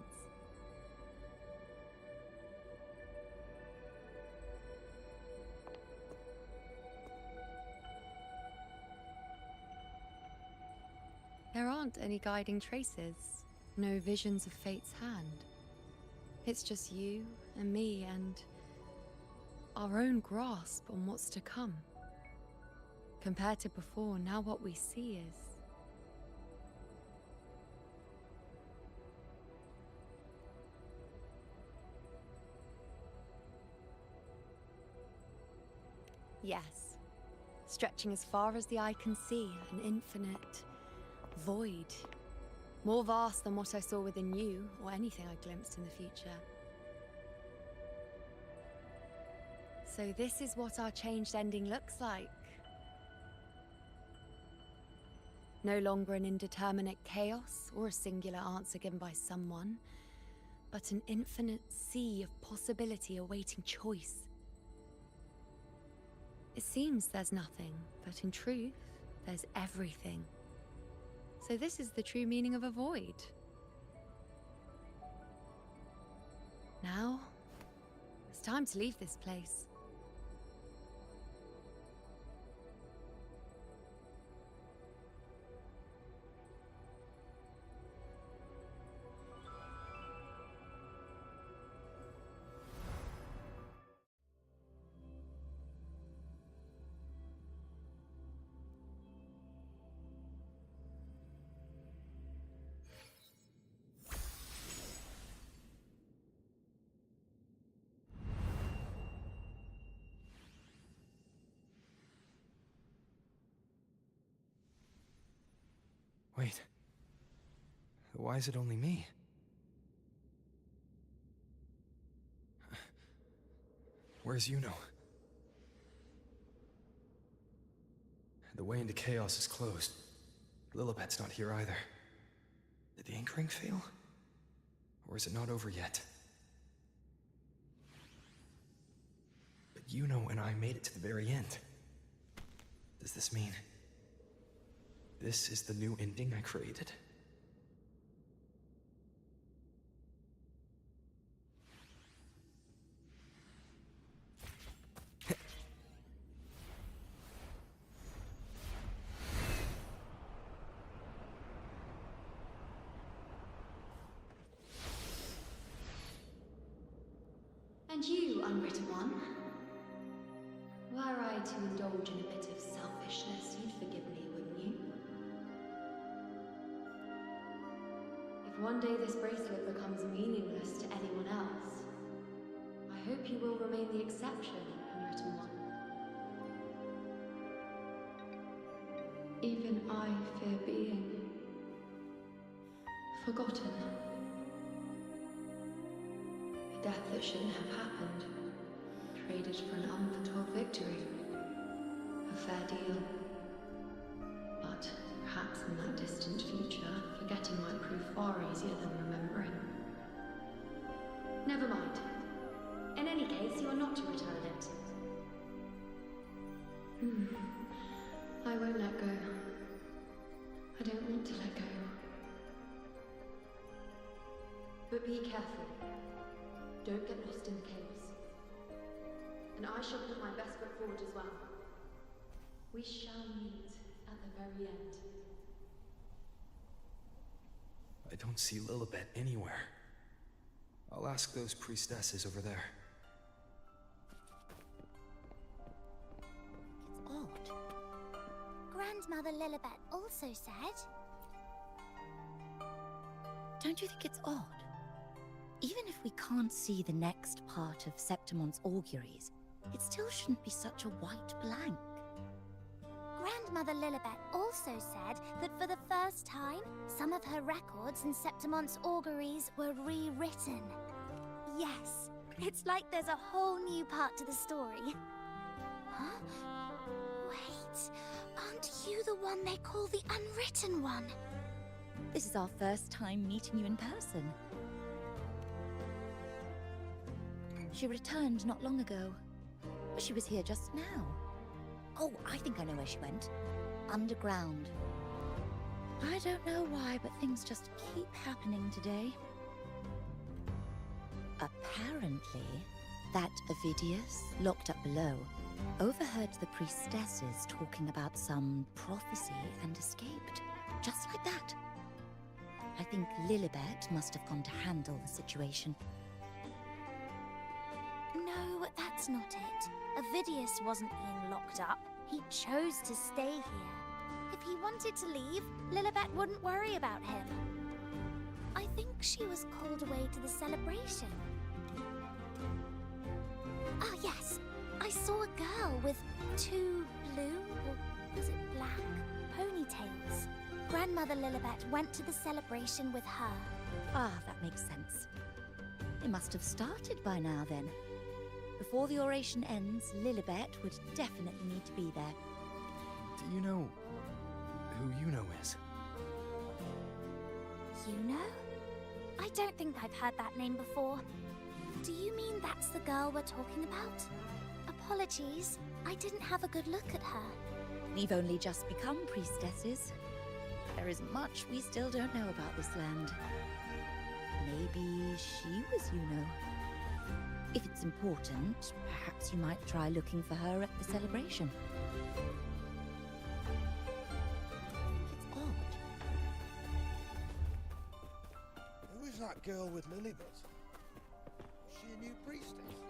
There aren't any guiding traces, no visions of fate's hand. It's just you and me and our own grasp on what's to come. Compared to before, now what we see is... Yes. Stretching as far as the eye can see, an infinite void. More vast than what I saw within you, or anything I glimpsed in the future. So this is what our changed ending looks like. No longer an indeterminate chaos or a singular answer given by someone, but an infinite sea of possibility awaiting choice. It seems there's nothing, but in truth, there's everything. So this is the true meaning of a void. Now, it's time to leave this place. Wait. Why is it only me? Where's Yuno? The way into chaos is closed. Lilibet's not here either. Did the anchoring fail? Or is it not over yet? But Yuno and I made it to the very end. Does this mean... this is the new ending I created? And you, unwritten one, were I to indulge in a bit of selfishness, you'd forgive me, wouldn't you? If one day this bracelet becomes meaningless to anyone else, I hope you will remain the exception, unwritten one. Even I fear being forgotten. A death that shouldn't have happened, traded for an unforetold victory. A fair deal. But perhaps in that distant future, forgetting might prove far easier than remembering. Never mind. In any case, you are not to return it. I won't let go. I don't want to let go. But be careful. Don't get lost in the chaos. And I shall put my best foot forward as well. We shall meet at the very end. I don't see Lilibet anywhere. I'll ask those priestesses over there. It's odd. Grandmother Lilibet also said... Don't you think it's odd? Even if we can't see the next part of Septimon's auguries, it still shouldn't be such a white blank. Grandmother Lilibet also said that for the first time, some of her records in Septimon's auguries were rewritten. Yes, it's like there's a whole new part to the story. Huh? Wait, aren't you the one they call the Unwritten One? This is our first time meeting you in person. She returned not long ago. She was here just now. Oh, I think I know where she went. Underground. I don't know why, but things just keep happening today. Apparently, that Ovidius, locked up below, overheard the priestesses talking about some prophecy and escaped. Just like that. I think Lilibet must have gone to handle the situation. No, that's not it. Ovidius wasn't being locked up. He chose to stay here. If he wanted to leave, Lilibet wouldn't worry about him. I think she was called away to the celebration. Ah, yes. I saw a girl with 2 blue, or was it black, ponytails. Grandmother Lilibet went to the celebration with her. Ah, that makes sense. It must have started by now, then. Before the oration ends, Lilibet would definitely need to be there. Do you know who Yuno is? Yuno? I don't think I've heard that name before. Do you mean that's the girl we're talking about? Apologies, I didn't have a good look at her. We've only just become priestesses. There isn't much we still don't know about this land. Maybe she was Yuno. If it's important, perhaps you might try looking for her at the celebration. It's odd. Who is that girl with Lilibet? Is she a new priestess?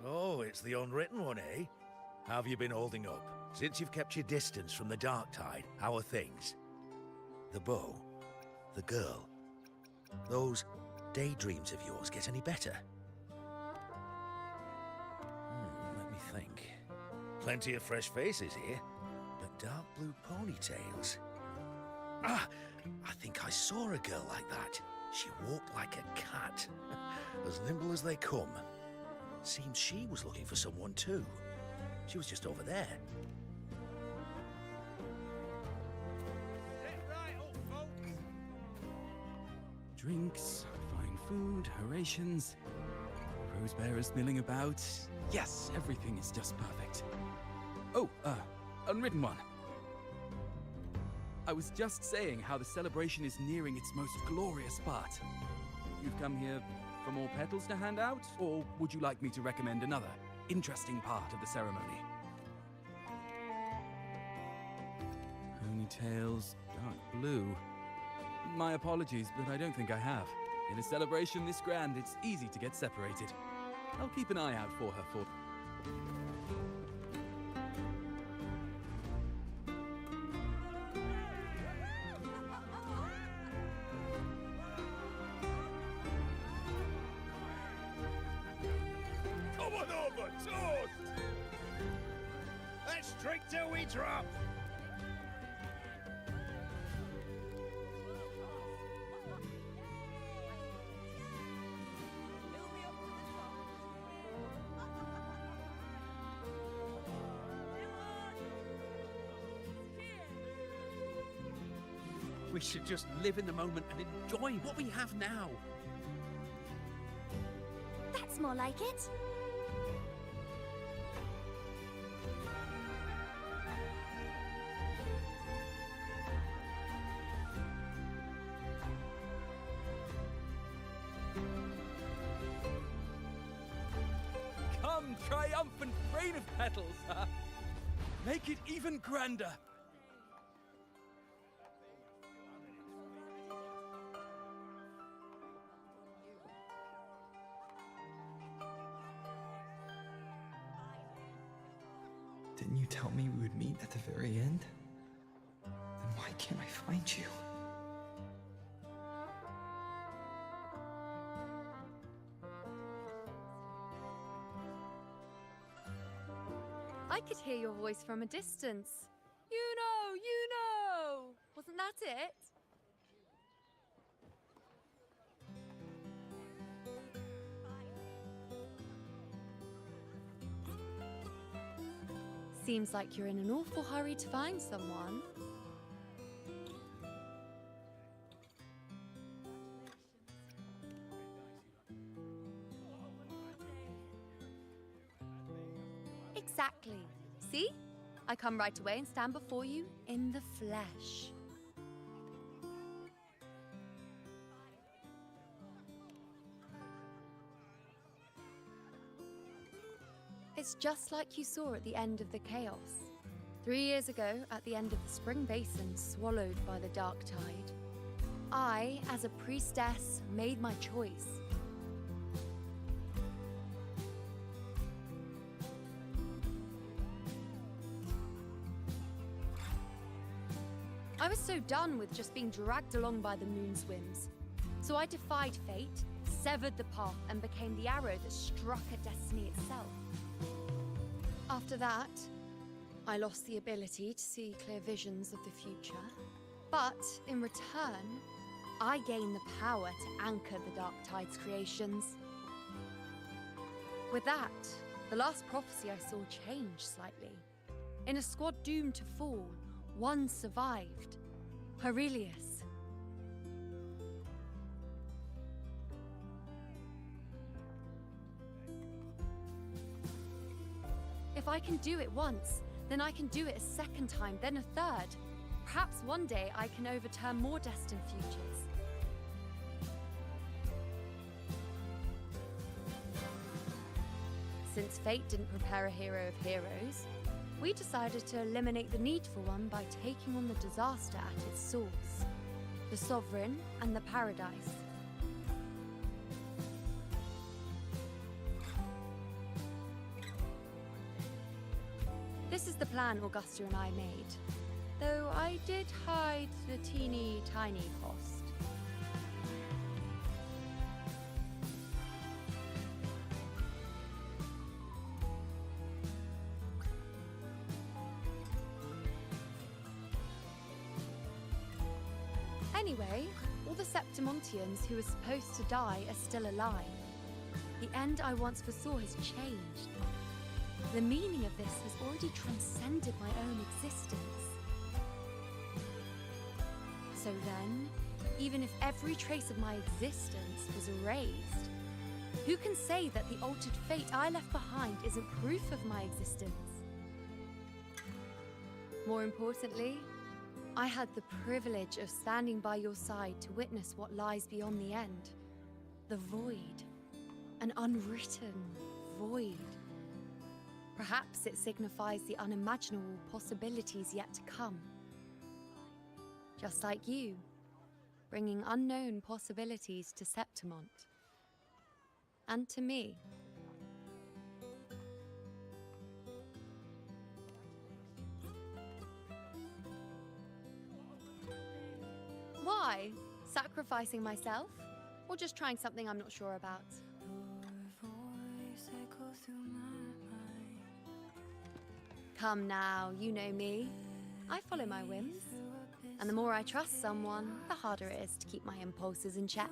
Oh, it's the Unwritten One, eh? How have you been holding up? Since you've kept your distance from the Dark Tide, how are things? The bow? The girl? Those daydreams of yours get any better? Let me think. Plenty of fresh faces here, but dark blue ponytails. Ah, I think I saw a girl like that. She walked like a cat, as nimble as they come. Seems she was looking for someone too. She was just over there. Drinks, fine food, orations, rose bearers milling about. Yes, everything is just perfect. Oh, Unwritten One. I was just saying how the celebration is nearing its most glorious part. You've come here for more petals to hand out, or would you like me to recommend another interesting part of the ceremony? Ponytails, dark blue. My apologies, but I don't think I have. In a celebration this grand, it's easy to get separated. I'll keep an eye out for her for... Come on over, toast! Let's drink till we drop! We should just live in the moment and enjoy what we have now. That's more like it. Come, triumphant rain of petals! Make it even grander! Didn't you tell me we would meet at the very end? Then why can't I find you? I could hear your voice from a distance. You know! Wasn't that it? Seems like you're in an awful hurry to find someone. Exactly. See? I come right away and stand before you in the flesh. It's just like you saw at the end of the chaos. 3 years ago, at the end of the spring basin swallowed by the dark tide, I, as a priestess, made my choice. I was so done with just being dragged along by the moon's whims. So I defied fate, severed the path, and became the arrow that struck at destiny itself. After that, I lost the ability to see clear visions of the future. But in return, I gained the power to anchor the Dark Tide's creations. With that, the last prophecy I saw changed slightly. In a squad doomed to fall, one survived. Aurelius. If I can do it once, then I can do it a second time, then a third. Perhaps one day I can overturn more destined futures. Since fate didn't prepare a hero of heroes, we decided to eliminate the need for one by taking on the disaster at its source, the Sovereign and the Paradise. This is the plan Augusta and I made, though I did hide the teeny tiny cost. Anyway, all the Septimontians who were supposed to die are still alive. The end I once foresaw has changed. The meaning of this has already transcended my own existence. So then, even if every trace of my existence was erased, who can say that the altered fate I left behind isn't proof of my existence? More importantly, I had the privilege of standing by your side to witness what lies beyond the end. The void. An unwritten void. Perhaps it signifies the unimaginable possibilities yet to come. Just like you, bringing unknown possibilities to Septimont. And to me. Why? Sacrificing myself? Or just trying something I'm not sure about? Come now, you know me. I follow my whims. And the more I trust someone, the harder it is to keep my impulses in check.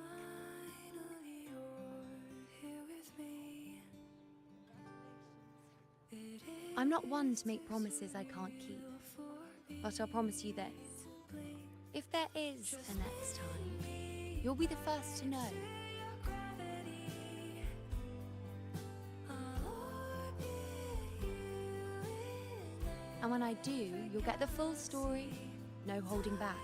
I'm not one to make promises I can't keep. But I'll promise you this. If there is a next time, you'll be the first to know. And when I do, you'll get the full story, no holding back.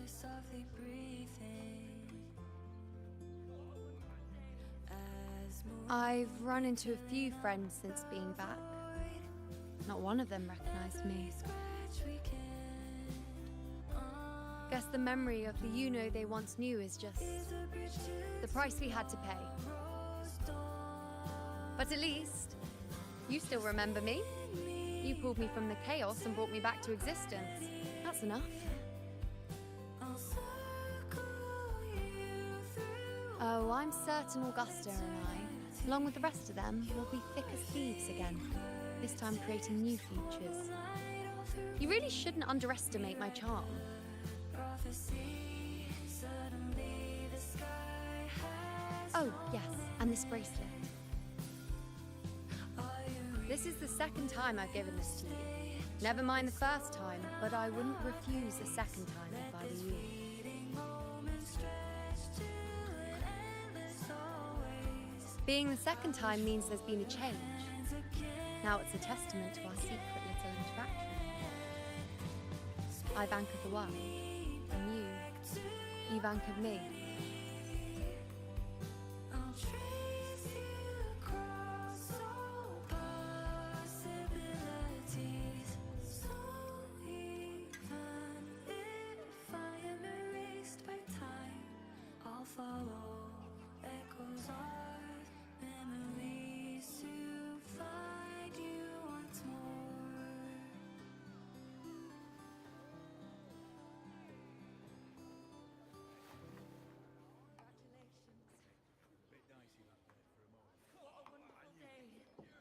Softly breathing. I've run into a few friends since being back. Not one of them recognized me. Guess the memory of the you-know they once knew is just the price we had to pay. But at least, you still remember me. You pulled me from the chaos and brought me back to existence. That's enough. Oh, I'm certain Augusta and I, along with the rest of them, will be thick as thieves again, this time creating new futures. You really shouldn't underestimate my charm. Oh, yes, and this bracelet. This is the second time I've given this to you. Never mind the first time, but I wouldn't refuse a second time if I were you. Being the second time means there's been a change. Now it's a testament to our secret little interaction. I bank of the world, and you bank of me.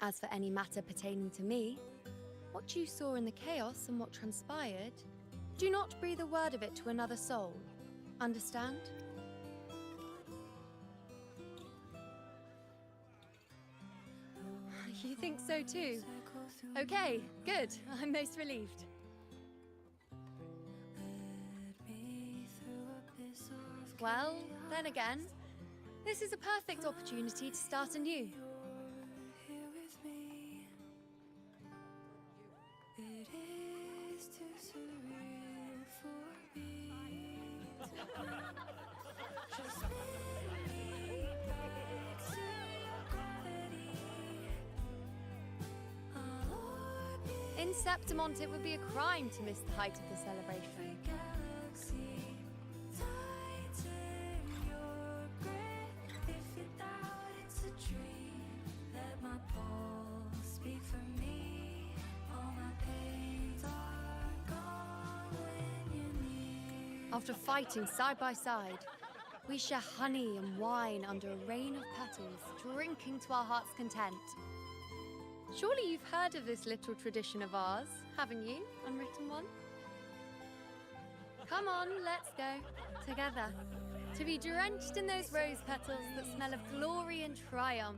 As for any matter pertaining to me, what you saw in the chaos and what transpired, do not breathe a word of it to another soul. Understand? You think so too? Okay, good. I'm most relieved. Well, then again, this is a perfect opportunity to start anew. In Septimont, it would be a crime to miss the height of the celebration. After fighting side by side, we share honey and wine under a rain of petals, drinking to our heart's content. Surely you've heard of this little tradition of ours, haven't you, unwritten one? Come on, let's go, together, to be drenched in those rose petals that smell of glory and triumph.